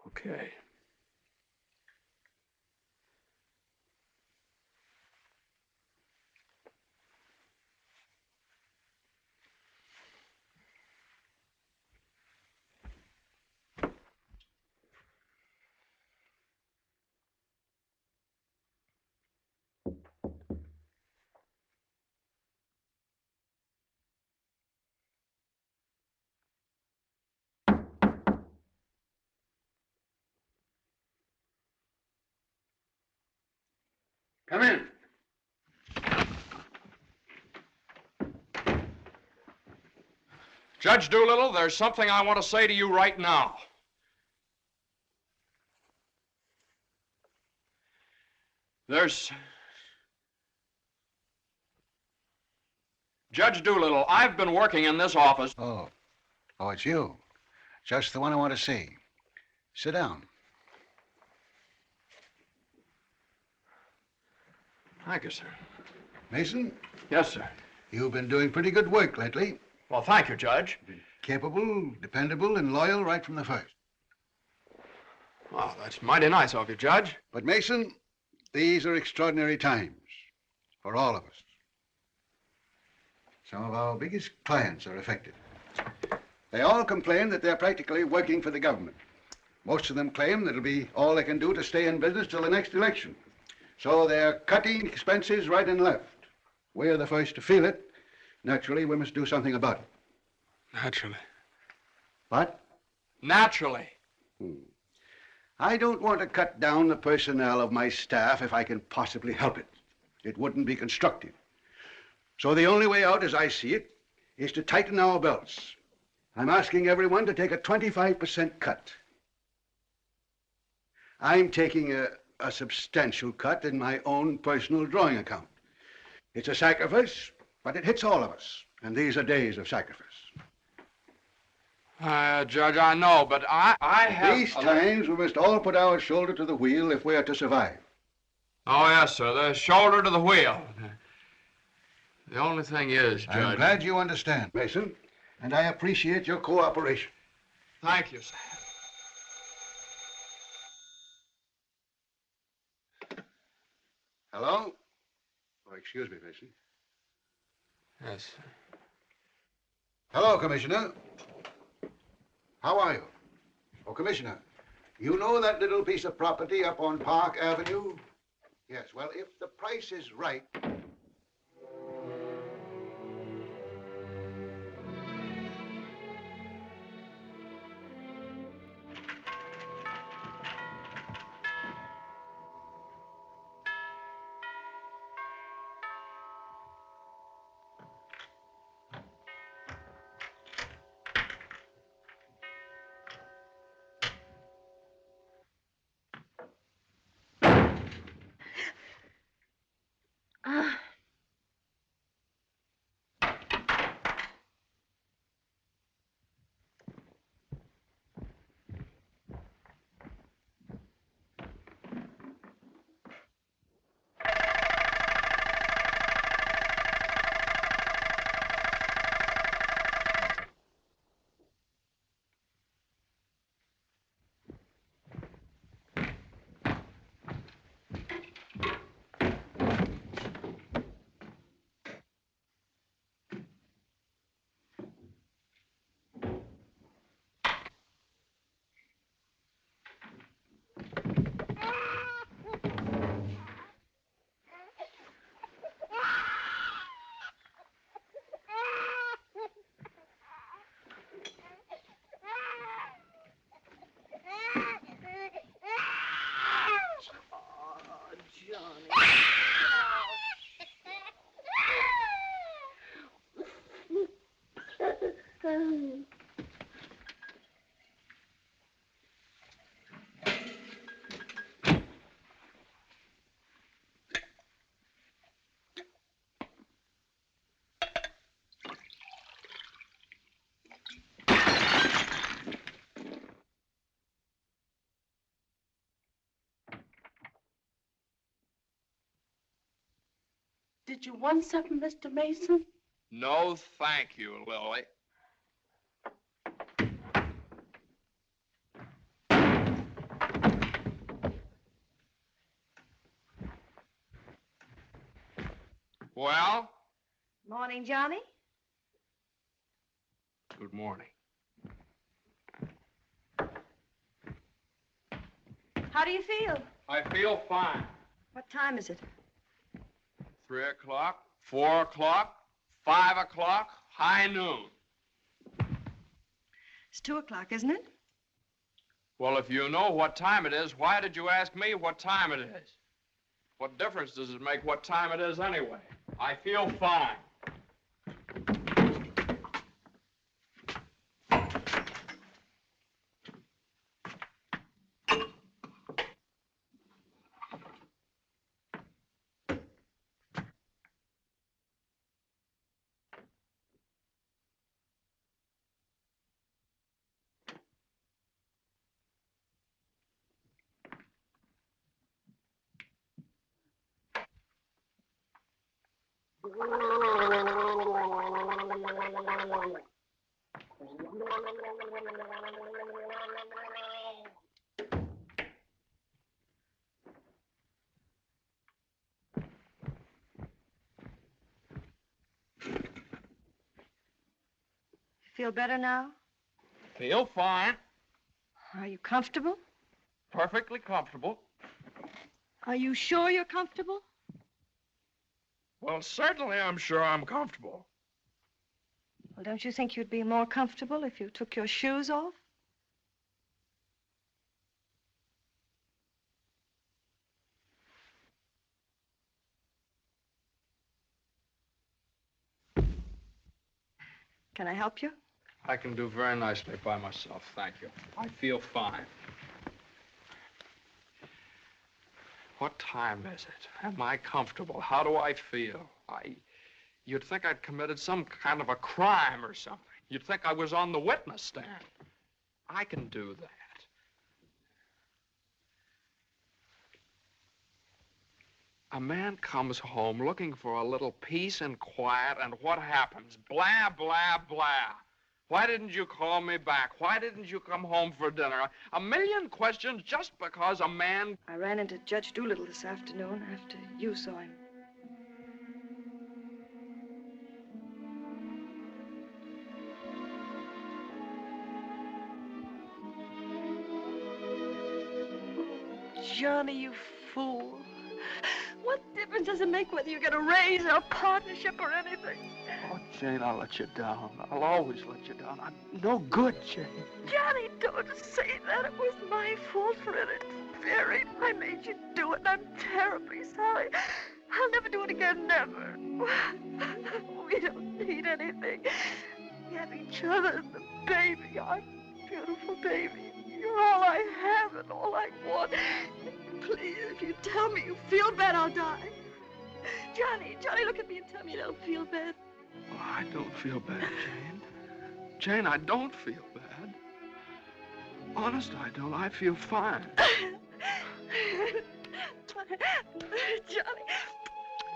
Okay. Come in. Judge Doolittle, there's something I want to say to you right now. Judge Doolittle, I've been working in this office. Oh, it's you. Just the one I want to see. Sit down. Thank you, sir. Mason, Yes, sir. you've been doing pretty good work lately. Well, thank you, Judge. Capable, dependable, and loyal right from the first. Well, that's mighty nice of you, Judge. But Mason, these are extraordinary times for all of us. Some of our biggest clients are affected. They all complain that they're practically working for the government. Most of them claim that it'll be all they can do to stay in business till the next election. So they're cutting expenses right and left. We're the first to feel it. Naturally, we must do something about it. Naturally. What? Naturally. I don't want to cut down the personnel of my staff if I can possibly help it. It wouldn't be constructive. So the only way out, as I see it, is to tighten our belts. I'm asking everyone to take a 25% cut. I'm taking a substantial cut in my own personal drawing account. It's a sacrifice, but it hits all of us. And these are days of sacrifice. Judge, I know, but I have... These times, we must all put our shoulder to the wheel if we are to survive. Oh, yes, sir. The shoulder to the wheel. The only thing is, Judge... I'm glad you understand, Mason, and I appreciate your cooperation. Thank you, sir. Hello? Oh, excuse me, Mason. Yes, sir. Hello, Commissioner. How are you? Oh, Commissioner, you know that little piece of property up on Park Avenue? Yes, well, if the price is right... Did you want something, Mr. Mason? No, thank you, Lily. Well? Morning, Johnny. Good morning. How do you feel? I feel fine. What time is it? 3 o'clock, 4 o'clock, 5 o'clock, high noon. It's 2 o'clock, isn't it? Well, if you know what time it is, why did you ask me what time it is? What difference does it make what time it is anyway? I feel fine. Feel better now? Feel fine. Are you comfortable? Perfectly comfortable. Are you sure you're comfortable? Well, certainly I'm sure I'm comfortable. Well, don't you think you'd be more comfortable if you took your shoes off? Can I help you? I can do very nicely by myself, thank you. I feel fine. What time is it? Am I comfortable? How do I feel? You'd think I'd committed some kind of a crime or something. You'd think I was on the witness stand. I can do that. A man comes home looking for a little peace and quiet, and what happens? Blah, blah, blah. Why didn't you call me back? Why didn't you come home for dinner? A million questions just because a man... I ran into Judge Doolittle this afternoon after you saw him. Johnny, you fool. What difference does it make whether you get a raise or a partnership or anything? Oh, Jane, I'll let you down. I'll always let you down. I'm no good, Jane. Johnny, don't say that. It was my fault for interfering. I made you do it, and I'm terribly sorry. I'll never do it again, never. We don't need anything. We have each other and the baby, our beautiful baby. You're all I have and all I want. Please, if you tell me you feel bad, I'll die. Johnny, look at me and tell me you don't feel bad. Oh, I don't feel bad, Jane. Jane, I don't feel bad. Honest, I don't. I feel fine. Johnny,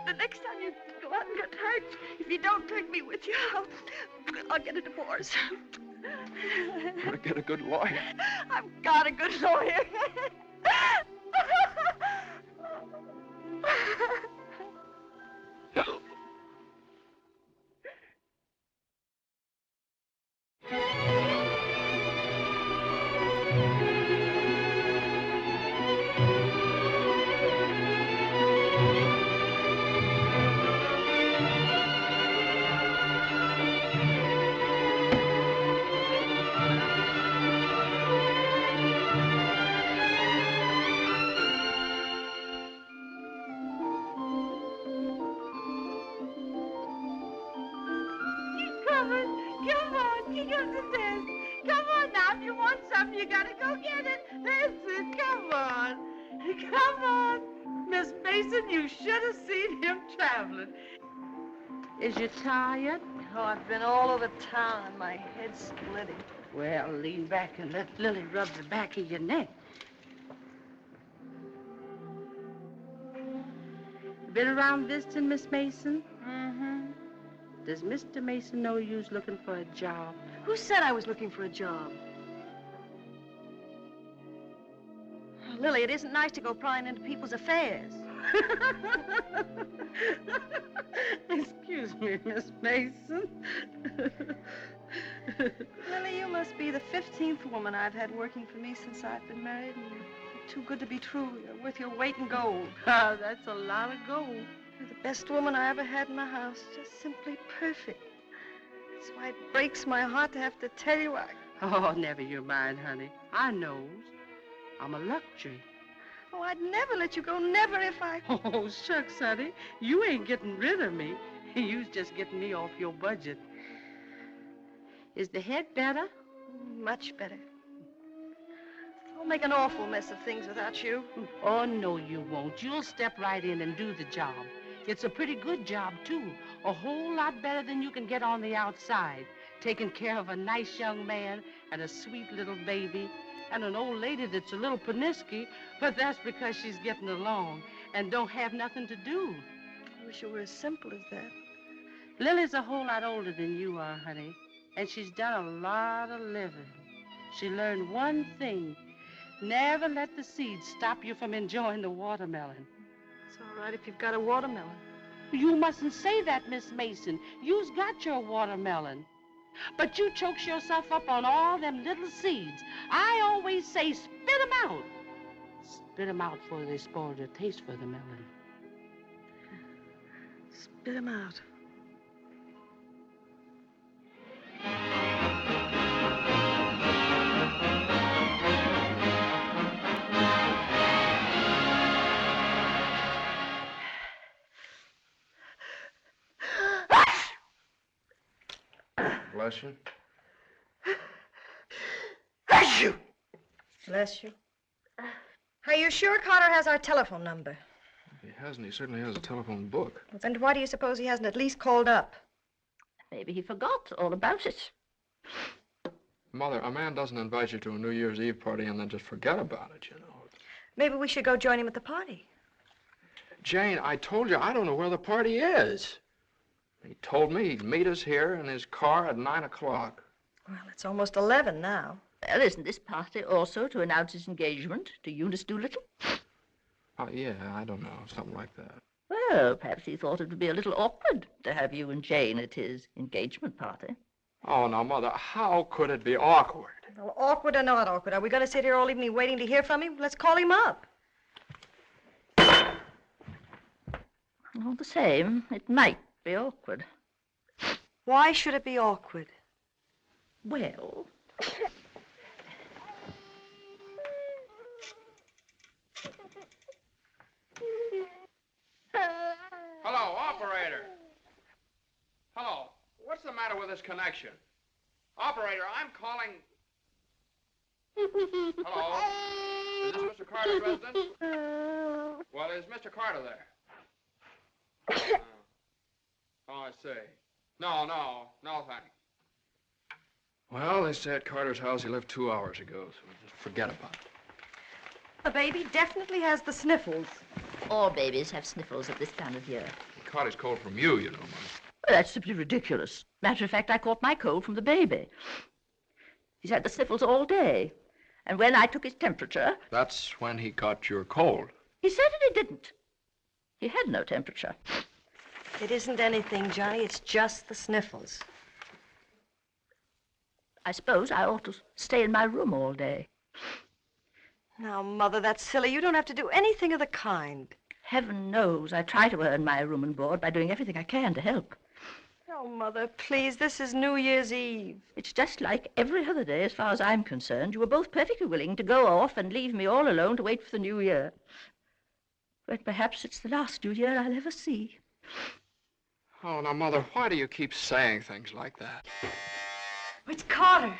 the next time you go out and get hurt, if you don't take me with you, I'll get a divorce. Better get a good lawyer. I've got a good lawyer. You gotta go get it. That's it. Come on. Come on. Miss Mason, you should have seen him traveling. Is you tired? Oh, I've been all over town and my head's splitting. Well, lean back and let Lily rub the back of your neck. Been around visiting, Miss Mason? Mm-hmm. Does Mr. Mason know you's looking for a job? Who said I was looking for a job? Oh, Lily, it isn't nice to go prying into people's affairs. Excuse me, Miss Mason. Lily, you must be the 15th woman I've had working for me since I've been married, and you're too good to be true. You're worth your weight in gold. Oh, that's a lot of gold. You're the best woman I ever had in my house. Just simply perfect. That's why it breaks my heart to have to tell you Oh, never you mind, honey. I knows. I'm a luxury. Oh, I'd never let you go, never if I... Oh, shucks, honey. You ain't getting rid of me. You's just getting me off your budget. Is the head better? Much better. I'll make an awful mess of things without you. Oh, no, you won't. You'll step right in and do the job. It's a pretty good job, too. A whole lot better than you can get on the outside. Taking care of a nice young man and a sweet little baby and an old lady that's a little pernisky, but that's because she's getting along and don't have nothing to do. I wish it were as simple as that. Lily's a whole lot older than you are, honey, and she's done a lot of living. She learned one thing. Never let the seeds stop you from enjoying the watermelon. It's all right if you've got a watermelon. You mustn't say that, Miss Mason. You's got your watermelon. But you chokes yourself up on all them little seeds. I always say spit 'em out. Spit 'em out before they spoil their taste for the melon. Spit 'em out. Bless you. Bless you! Bless you. Are you sure Carter has our telephone number? If he hasn't, he certainly has a telephone book. Well, then why do you suppose he hasn't at least called up? Maybe he forgot all about it. Mother, a man doesn't invite you to a New Year's Eve party and then just forget about it, you know. Maybe we should go join him at the party. Jane, I told you I don't know where the party is. He told me he'd meet us here in his car at 9 o'clock. Well, it's almost 11 now. Well, isn't this party also to announce his engagement to Eunice Doolittle? Oh, yeah, I don't know, something like that. Well, perhaps he thought it would be a little awkward to have you and Jane at his engagement party. Oh, now, Mother, how could it be awkward? Well, awkward or not awkward, are we going to sit here all evening waiting to hear from him? Let's call him up. All the same, it might be awkward. Why should it be awkward? Well... Hello, operator. Hello. What's the matter with this connection? Operator, I'm calling... Hello? Is this Mr. Carter's residence? Well, is Mr. Carter there? Oh, I see. No, thanks. Well, they say at Carter's house he left 2 hours ago, so just forget about it. The baby definitely has the sniffles. All babies have sniffles at this time of year. He caught his cold from you, you know, Mother. Well, that's simply ridiculous. Matter of fact, I caught my cold from the baby. He's had the sniffles all day. And when I took his temperature... That's when he got your cold. He certainly didn't. He had no temperature. It isn't anything, Johnny. It's just the sniffles. I suppose I ought to stay in my room all day. Now, Mother, that's silly. You don't have to do anything of the kind. Heaven knows I try to earn my room and board by doing everything I can to help. Oh, Mother, please, this is New Year's Eve. It's just like every other day as far as I'm concerned. You were both perfectly willing to go off and leave me all alone to wait for the New Year. But perhaps it's the last New Year I'll ever see. Oh, now, Mother, why do you keep saying things like that? It's Carter.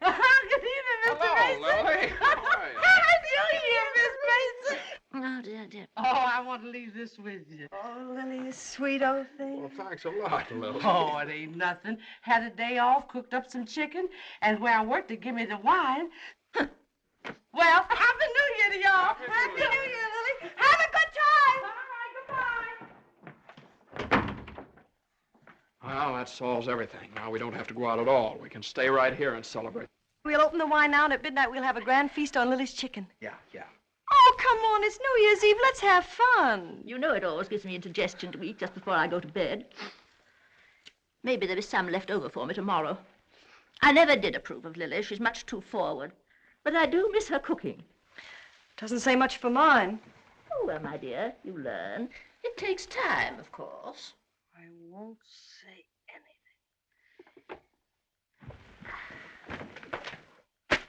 Good evening, Mr. Hello, Mason. Lily. How are you? Happy New Year, Miss Mason. Oh, dear. Oh, I want to leave this with you. Oh, Lily, you sweet old thing. Well, thanks a lot, Lily. Oh, it ain't nothing. Had a day off, cooked up some chicken, and where I worked, they give me the wine. Well, Happy New Year to y'all. Happy New Year. Lily. Have a good time. All right, goodbye. Well, that solves everything. Now we don't have to go out at all. We can stay right here and celebrate. We'll open the wine now, and at midnight we'll have a grand feast on Lily's chicken. Yeah. Oh, come on. It's New Year's Eve. Let's have fun. You know it always gives me indigestion to eat just before I go to bed. Maybe there is some left over for me tomorrow. I never did approve of Lily. She's much too forward. But I do miss her cooking. Doesn't say much for mine. Oh, well, my dear, you learn. It takes time, of course. I won't say anything.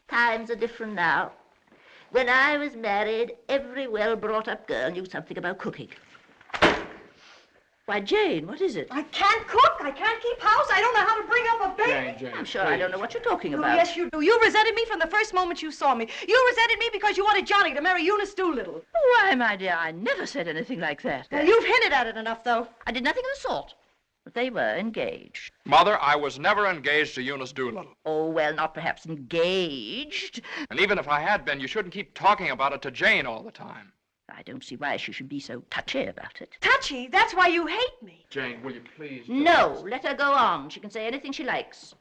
Times are different now. When I was married, every well-brought-up girl knew something about cooking. Why, Jane, what is it? I can't cook. I can't keep house. I don't know how to bring up a baby. Jane, I'm sure I don't know what you're talking Oh, about. yes, you do. You resented me from the first moment you saw me. You resented me because you wanted Johnny to marry Eunice Doolittle. Why, my dear, I never said anything like that. Well, you've hinted at it enough, though. I did nothing of the sort. But they were engaged. Mother, I was never engaged to Eunice Doolittle. Oh, well, not perhaps engaged. And even if I had been, you shouldn't keep talking about it to Jane all the time. I don't see why she should be so touchy about it. Touchy? That's why you hate me. Jane, will you please... No, let her go on. She can say anything she likes.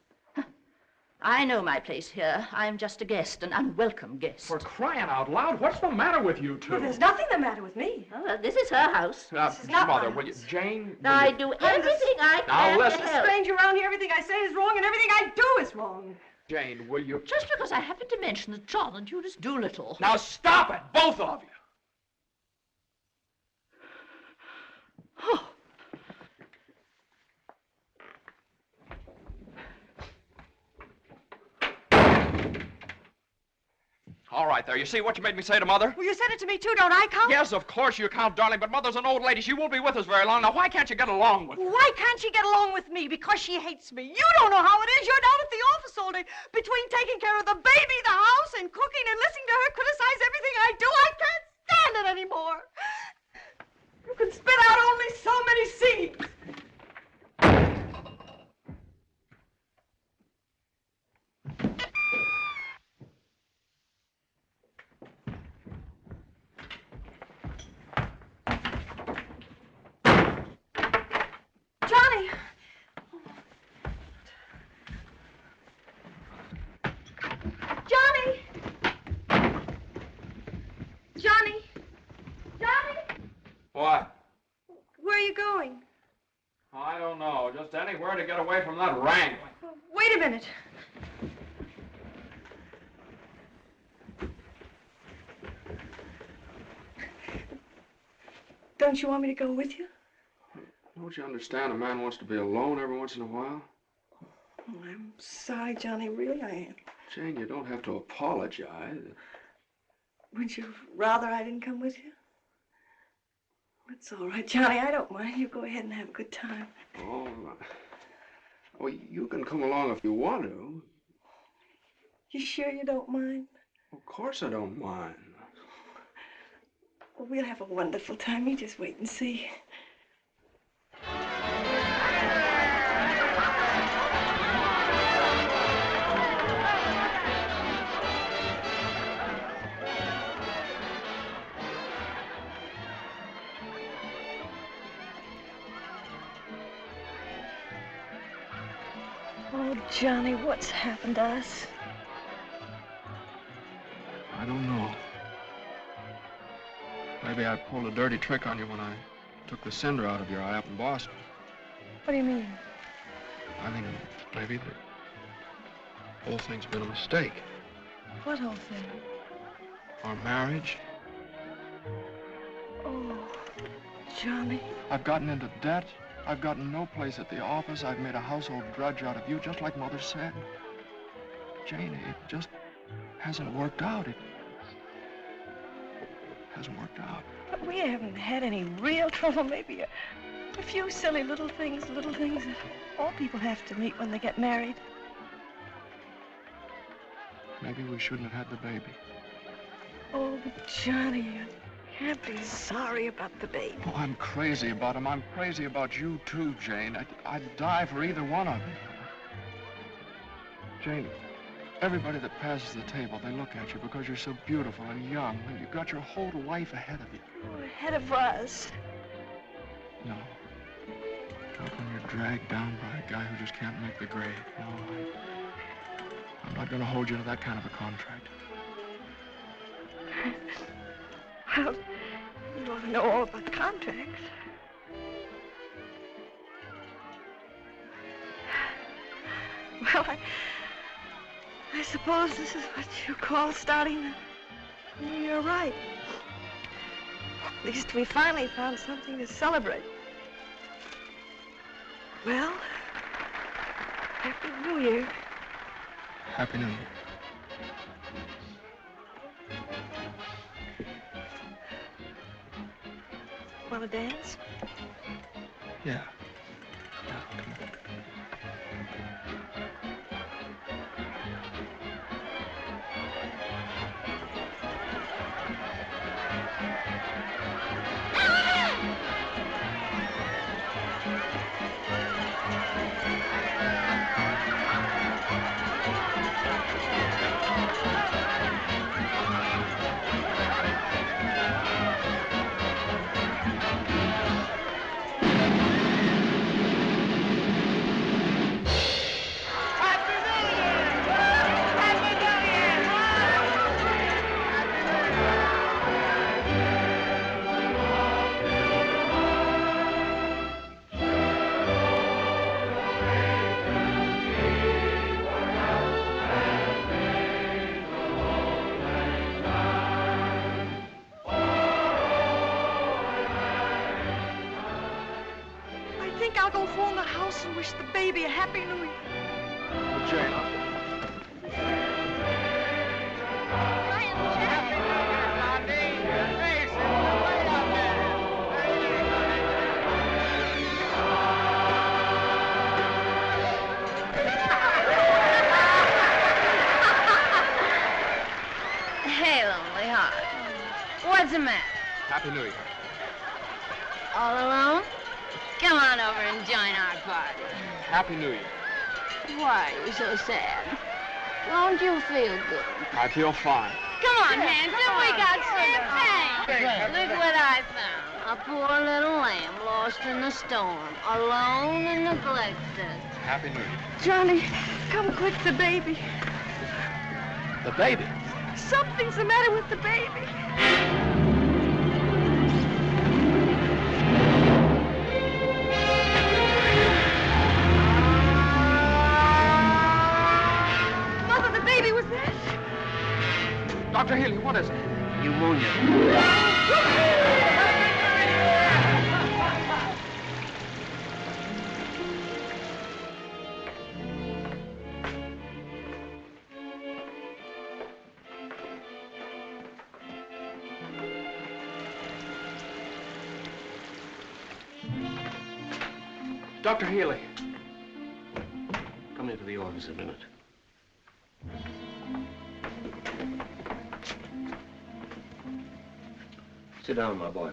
I know my place here. I'm just a guest, an unwelcome guest. For crying out loud, what's the matter with you two? Well, there's nothing the matter with me. Oh, well, this is her house. This is not Mother, my will you... house. Jane, will I you... do everything I Now, can listen. to There's a help. stranger around here. Everything I say is wrong, and everything I do is wrong. Jane, will you... Just because I happened to mention that John and Eunice Doolittle. Now stop it, both of you! Oh. All right, there. You see what you made me say to Mother? Well, you said it to me, too. Don't I count? Yes, of course you count, darling, but Mother's an old lady. She won't be with us very long. Now, why can't you get along with her? Why can't she get along with me? Because she hates me. You don't know how it is. You're down at the office all day. Between taking care of the baby, the house, and cooking and listening to her criticize everything I do, I can't stand it anymore. You can spit out only so many seeds. to get away from that wrangling. Wait a minute. Don't you want me to go with you? Don't you understand? A man wants to be alone every once in a while. Oh, I'm sorry, Johnny. Really, I am. Jane, you don't have to apologize. Would you rather I didn't come with you? That's all right, Johnny. I don't mind. You go ahead and have a good time. Oh, well, you can come along if you want to. You sure you don't mind? Of course I don't mind. Well, we'll have a wonderful time. You just wait and see. Oh, Johnny, what's happened to us? I don't know. Maybe I pulled a dirty trick on you when I took the cinder out of your eye up in Boston. What do you mean? I mean, maybe the whole thing's been a mistake. What whole thing? Our marriage. Oh, Johnny. I've gotten into debt. I've gotten no place at the office. I've made a household drudge out of you, just like Mother said. Jane, it just hasn't worked out. It hasn't worked out. But we haven't had any real trouble. Maybe a few silly little things that all people have to meet when they get married. Maybe we shouldn't have had the baby. Oh, Johnny, you can't be sorry about the baby. Oh, I'm crazy about him. I'm crazy about you, too, Jane. I'd die for either one of you. Jane, everybody that passes the table, they look at you because you're so beautiful and young, and you've got your whole life ahead of you. Oh, ahead of us. No. Not when you're dragged down by a guy who just can't make the grade. No, I'm not going to hold you to that kind of a contract. Well, you ought to know all about contracts. Well, I suppose this is what you call starting the new year right. At least we finally found something to celebrate. Well, Happy New Year. Happy New Year. Want to dance? Yeah. Yeah, come on. I'll go phone the house and wish the baby a Happy New Year. Well, Jane, Hey, lonely heart. What's the matter? Happy New Year. All alone? Come on over and join our party. Happy New Year. Why are you so sad? Don't you feel good? I feel fine. Come on, handsome, we got champagne. Look what I found. A poor little lamb lost in the storm, alone and neglected. Happy New Year. Johnny, come quick, the baby. The baby? Something's the matter with the baby. Dr. Healy, what is it? Pneumonia. Dr. Healy. Come into the office a minute. Sit down, my boy.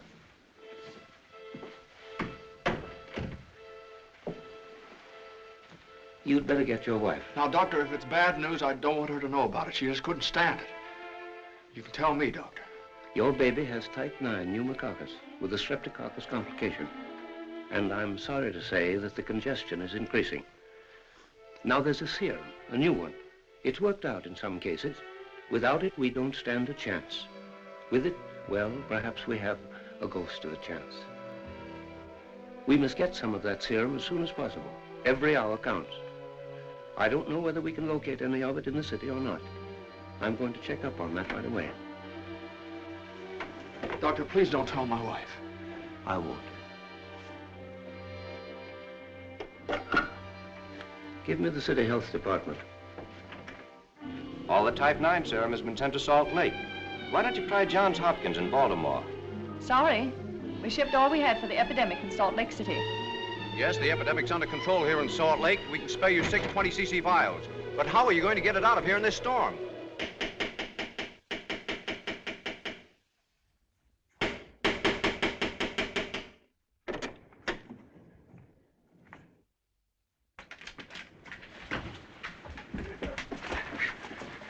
You'd better get your wife. Now, Doctor, if it's bad news, I don't want her to know about it. She just couldn't stand it. You can tell me, Doctor. Your baby has type 9 pneumococcus with a streptococcus complication. And I'm sorry to say that the congestion is increasing. Now there's a serum, a new one. It's worked out in some cases. Without it, we don't stand a chance. With it, well, perhaps we have a ghost of a chance. We must get some of that serum as soon as possible. Every hour counts. I don't know whether we can locate any of it in the city or not. I'm going to check up on that right away. Doctor, please don't tell my wife. I won't. Give me the City Health Department. All the type 9 serum has been sent to Salt Lake. Why don't you try Johns Hopkins in Baltimore? Sorry. We shipped all we had for the epidemic in Salt Lake City. Yes, the epidemic's under control here in Salt Lake. We can spare you 6 20cc vials. But how are you going to get it out of here in this storm?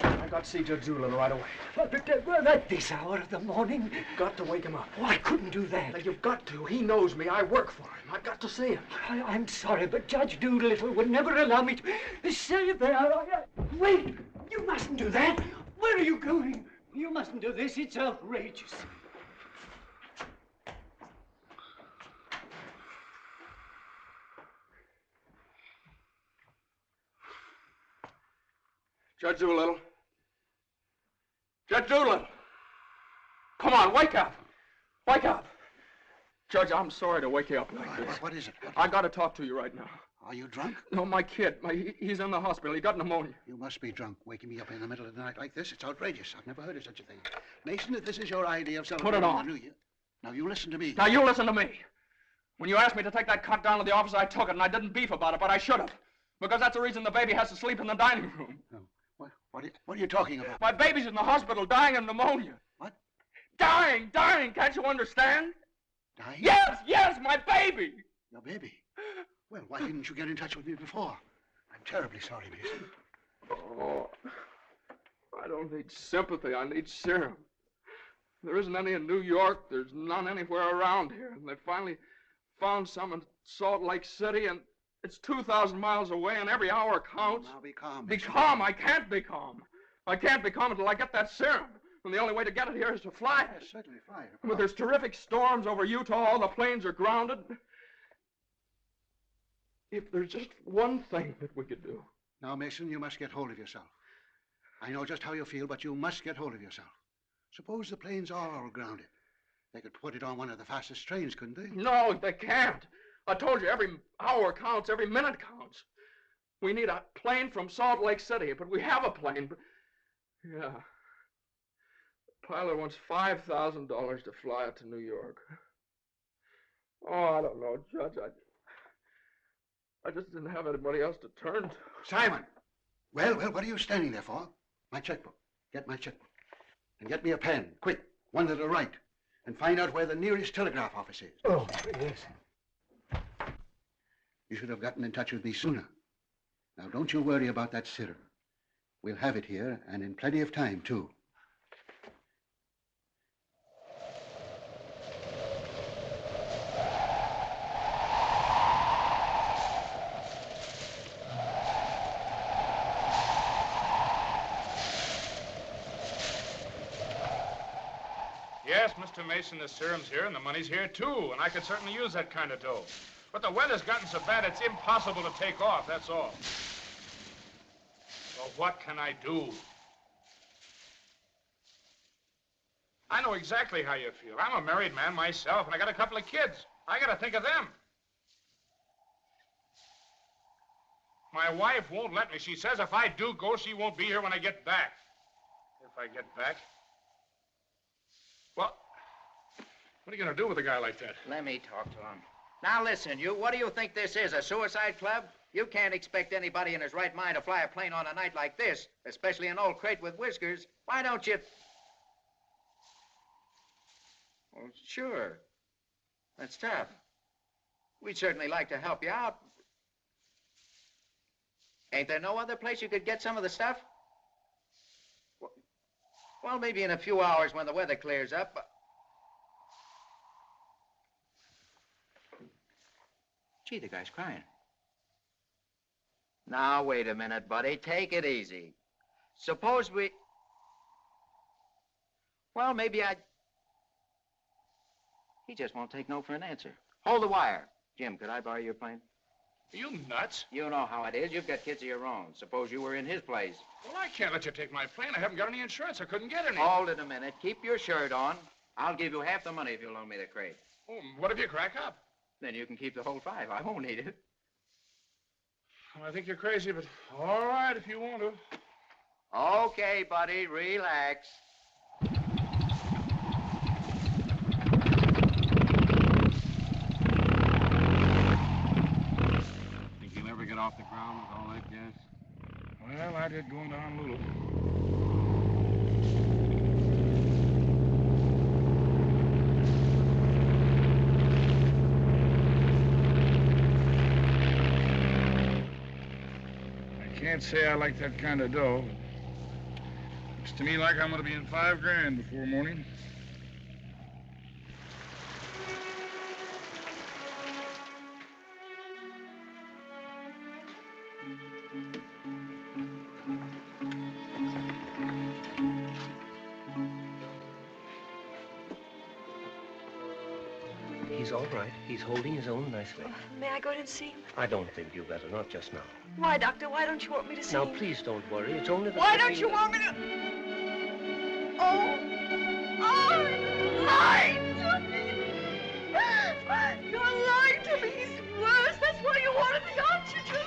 I got to see Judge Doolittle right away. But at this hour of the morning? You've got to wake him up. Oh, I couldn't do that. Now, you've got to. He knows me. I work for him. I've got to see him. I'm sorry, but Judge Doolittle would never allow me to say that. Wait! You mustn't do that. Where are you going? You mustn't do this. It's outrageous. Judge Doolittle. Judge Doolittle. Come on, wake up. Wake up. Judge, I'm sorry to wake you up like this. What is it? I got to talk to you right now. Are you drunk? No, my kid. He's in the hospital. He got pneumonia. You must be drunk, waking me up in the middle of the night like this. It's outrageous. I've never heard of such a thing. Mason, if this is your idea of celebrating on. the New Year, now you listen to me. Now you listen to me. When you asked me to take that cut down to the office, I took it, and I didn't beef about it, but I should have. Because that's the reason the baby has to sleep in the dining room. No. What are you talking about? My baby's in the hospital dying of pneumonia. What? Dying. Can't you understand? Dying? Yes, my baby. Your baby? Well, why didn't you get in touch with me before? I'm terribly sorry, Mason. Oh, I don't need sympathy. I need serum. There isn't any in New York. There's none anywhere around here. And they finally found some in Salt Lake City, and it's 2,000 miles away, and every hour counts. Now be calm. Be calm. I can't be calm. I can't be calm until I get that serum. And the only way to get it here is to fly it. Yes, certainly fly it. But there's terrific storms over Utah. All the planes are grounded. If there's just one thing that we could do. Now, Mason, you must get hold of yourself. I know just how you feel, but you must get hold of yourself. Suppose the planes are all grounded. They could put it on one of the fastest trains, couldn't they? No, they can't. I told you, every hour counts, every minute counts. We need a plane from Salt Lake City, but we have a plane. But... yeah. The pilot wants $5,000 to fly it to New York. Oh, I don't know, Judge. I just didn't have anybody else to turn to. Simon! Well, what are you standing there for? My checkbook. Get my checkbook. And get me a pen, quick. One that'll write. And find out where the nearest telegraph office is. Oh, yes. You should have gotten in touch with me sooner. Now, don't you worry about that serum. We'll have it here, and in plenty of time, too. Yes, Mr. Mason, the serum's here and the money's here, too, and I could certainly use that kind of dough. But the weather's gotten so bad it's impossible to take off, that's all. Well, what can I do? I know exactly how you feel. I'm a married man myself, and I got a couple of kids. I got to think of them. My wife won't let me. She says if I do go, she won't be here when I get back. If I get back? Well, what are you going to do with a guy like that? Let me talk to him. Now listen, you, what do you think this is, a suicide club? You can't expect anybody in his right mind to fly a plane on a night like this, especially an old crate with whiskers. Why don't you... Well, sure. That's tough. We'd certainly like to help you out. Ain't there no other place you could get some of the stuff? Well, maybe in a few hours when the weather clears up. Gee, the guy's crying. Now, wait a minute, buddy. Take it easy. Suppose we... Well, maybe I... He just won't take no for an answer. Hold the wire. Jim, could I borrow your plane? Are you nuts? You know how it is. You've got kids of your own. Suppose you were in his place. Well, I can't let you take my plane. I haven't got any insurance. I couldn't get any. Hold it a minute. Keep your shirt on. I'll give you half the money if you'll loan me the crate. Oh, what if you crack up? Then you can keep the whole 5. I won't need it. Well, I think you're crazy, but all right if you want to. Okay, buddy. Relax. Think you'll ever get off the ground with all that gas? Well, I did going to Honolulu. Can't say I like that kind of dough. Looks to me like I'm gonna be in $5 grand before morning. He's all right. He's holding his own nicely. May I go in and see him? I don't think you better, not just now. Why, Doctor? Why don't you want me to see Now, him? please don't worry. It's only the... Why don't you want me to... Oh! Oh! You're lying to me! You're lying to me! He's worse! That's why you wanted the oxygen!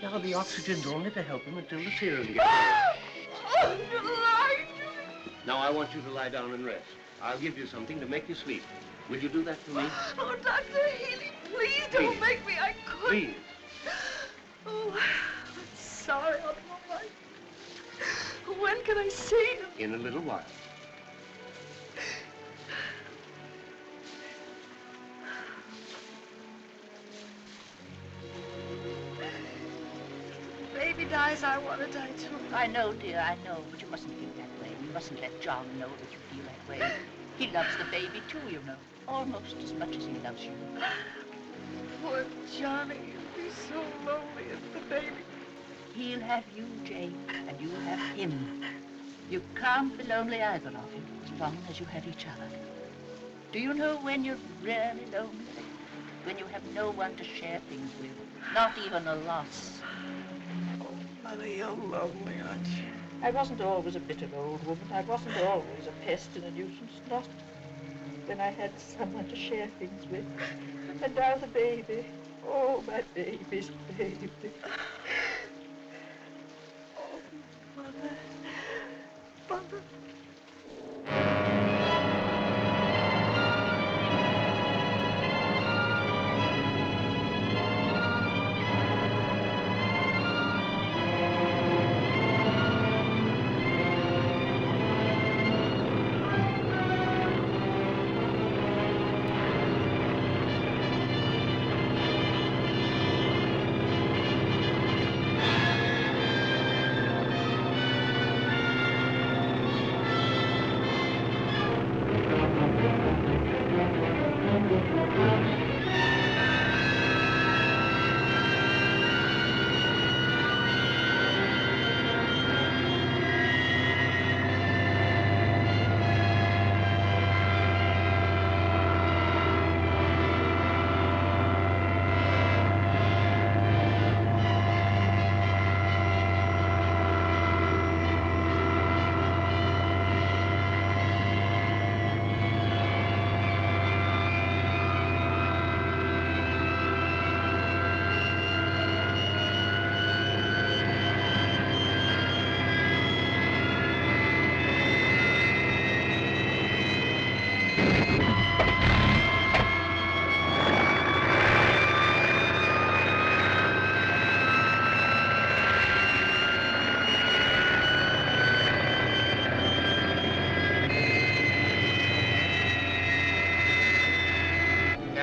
Now, the oxygen's only to help him until the serum gets Oh, you're lying to me! Now, I want you to lie down and rest. I'll give you something to make you sleep. Will you do that for me? Oh, Dr. Healy, please don't make me. I couldn't. Please. Oh, I'm sorry. I'll be all right. When can I see him? In a little while. Baby dies, I want to die too. I know, dear, I know, but you mustn't feel that way. You mustn't let John know that you feel that way. He loves the baby, too, you know. Almost as much as he loves you. Poor Johnny, he'll be so lonely as the baby. He'll have you, Jane, and you'll have him. You can't be lonely, either of you, as long as you have each other. Do you know when you're really lonely? When you have no one to share things with, not even a loss. Oh, Mother, you're lonely, aren't you? I wasn't always a bitter old woman. I wasn't always a pest and a nuisance, not when I had someone to share things with. And now the baby. Oh, my baby's baby. Oh, Mother. Mother.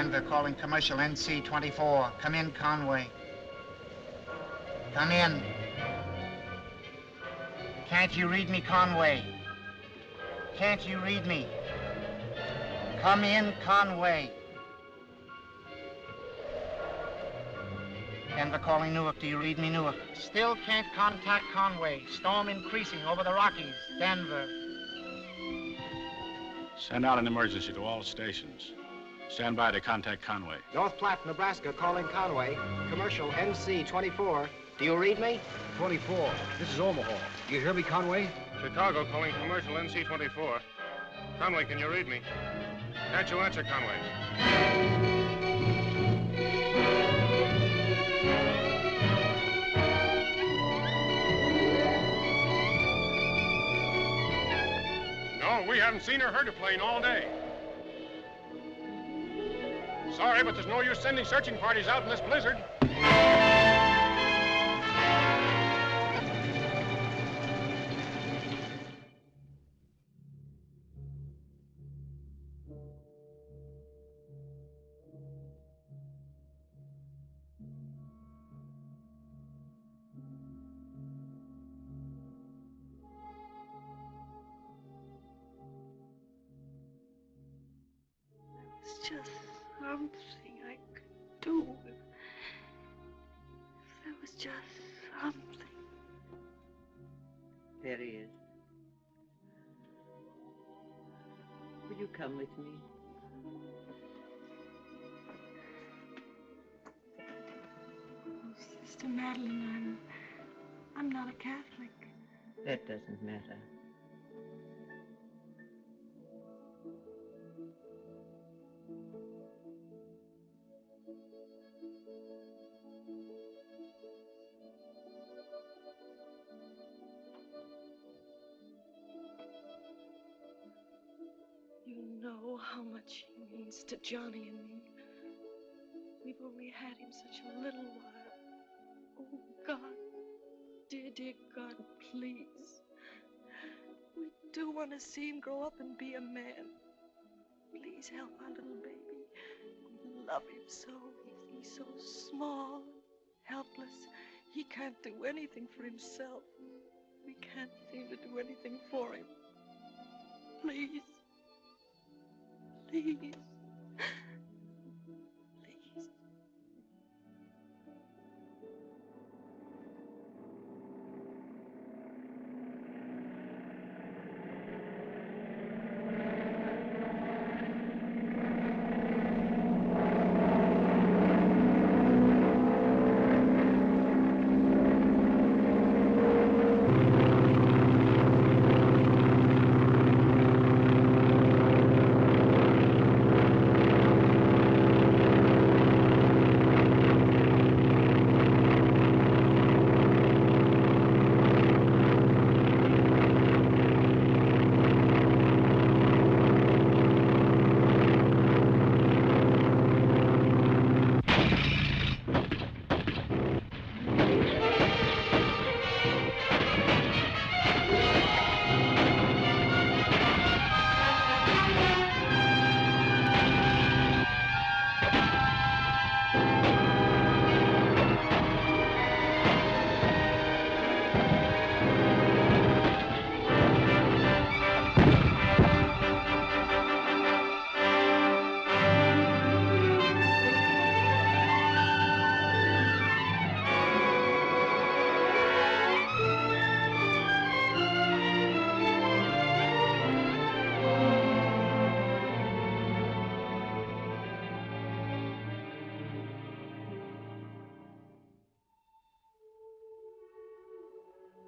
Denver calling commercial NC-24. Come in, Conway. Come in. Can't you read me, Conway? Can't you read me? Come in, Conway. Denver calling Newark. Do you read me, Newark? Still can't contact Conway. Storm increasing over the Rockies. Denver. Send out an emergency to all stations. Stand by to contact Conway. North Platte, Nebraska, calling Conway. Commercial NC-24. Do you read me? 24. This is Omaha. Do you hear me, Conway? Chicago calling commercial NC-24. Conway, can you read me? Can't you answer, Conway? No, we haven't seen or heard a plane all day. Sorry, but there's no use sending searching parties out in this blizzard. It's just something I could do. If there was just something. There he is. Will you come with me? Oh, Sister Madeline, I'm not a Catholic. That doesn't matter. You know how much he means to Johnny and me. We've only had him such a little while. Oh, God, dear, dear God, please. We do want to see him grow up and be a man. Please help our little baby. We love him so. He's so small, helpless. He can't do anything for himself. We can't seem to do anything for him. Please. Please. Please.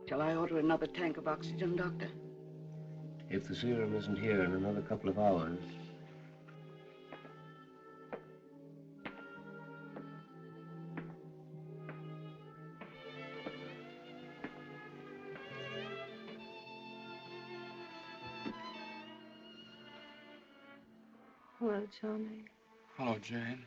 Shall I order another tank of oxygen, Doctor? If the serum isn't here in another couple of hours. Hello, Johnny. Hello, Jane.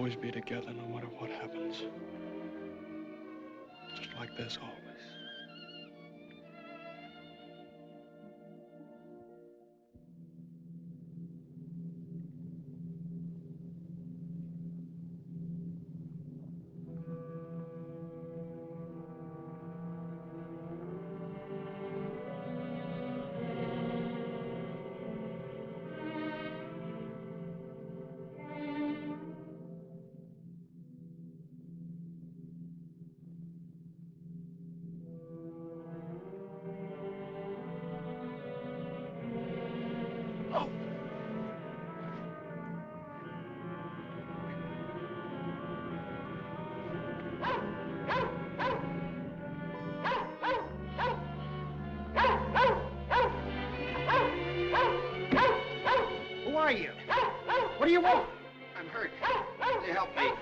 always be together no matter what happens. Just like this always. Who are you? What do you want? I'm hurt. They help me.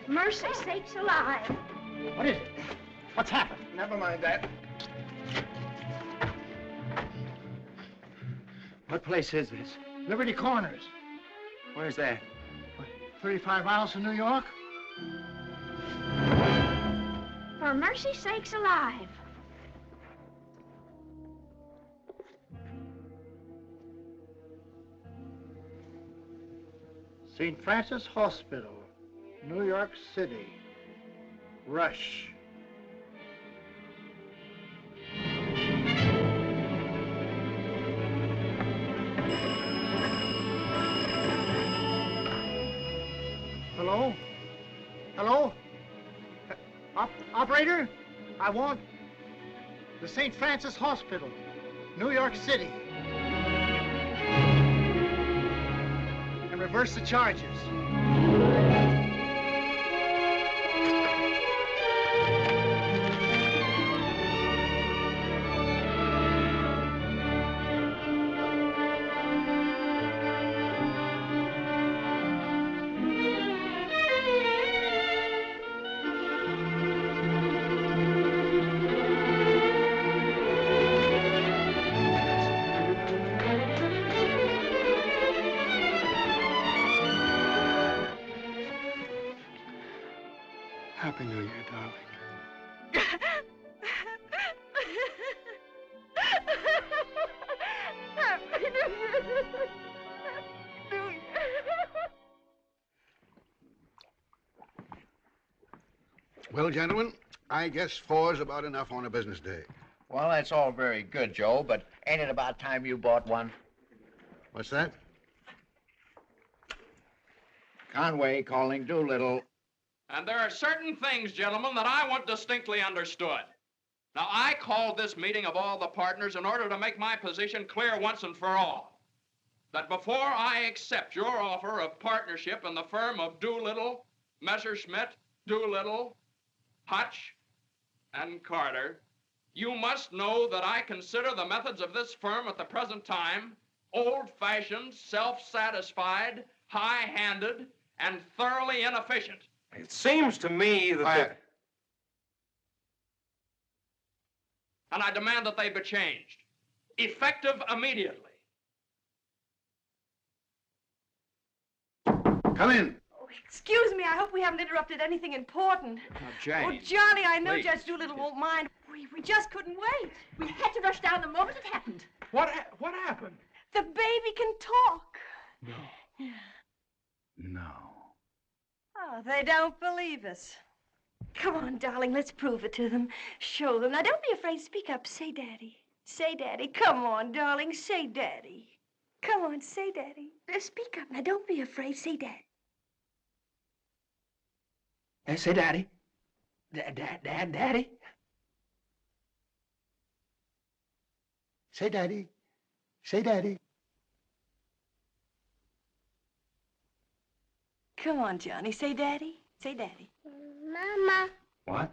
Mercy sakes alive. What is it? What's happened? Never mind that. What place is this? Liberty Corners. Where's that? 35 miles from New York? For mercy sakes alive. St. Francis Hospital, New York City. Rush. Hello? Hello? Operator? I want the St. Francis Hospital, New York City. And reverse the charges. Happy New Year, darling. Happy New Year. New Year. Well, gentlemen, I guess 4's about enough on a business day. Well, that's all very good, Joe, but ain't it about time you bought one? What's that? Conway calling Doolittle. And there are certain things, gentlemen, that I want distinctly understood. Now, I called this meeting of all the partners in order to make my position clear once and for all. That before I accept your offer of partnership in the firm of Doolittle, Messerschmitt, Doolittle, Hutch, and Carter, you must know that I consider the methods of this firm at the present time old-fashioned, self-satisfied, high-handed, and thoroughly inefficient. It seems to me that... And I demand that they be changed, effective immediately. Come in. Oh, excuse me, I hope we haven't interrupted anything important. Now, Jane. Oh, Johnny, I know please. Judge Doolittle won't mind. We just couldn't wait. We had to rush down the moment it happened. What happened? The baby can talk. No. No. Oh, they don't believe us. Come on, darling, let's prove it to them. Show them. Now, don't be afraid. Speak up. Say Daddy. Say Daddy. Come on, darling. Say Daddy. Come on, say Daddy. Speak up. Now, don't be afraid. Say Daddy. Say Daddy. Daddy. Say Daddy. Say Daddy. Come on, Johnny. Say Daddy. Say Daddy. Mama. What?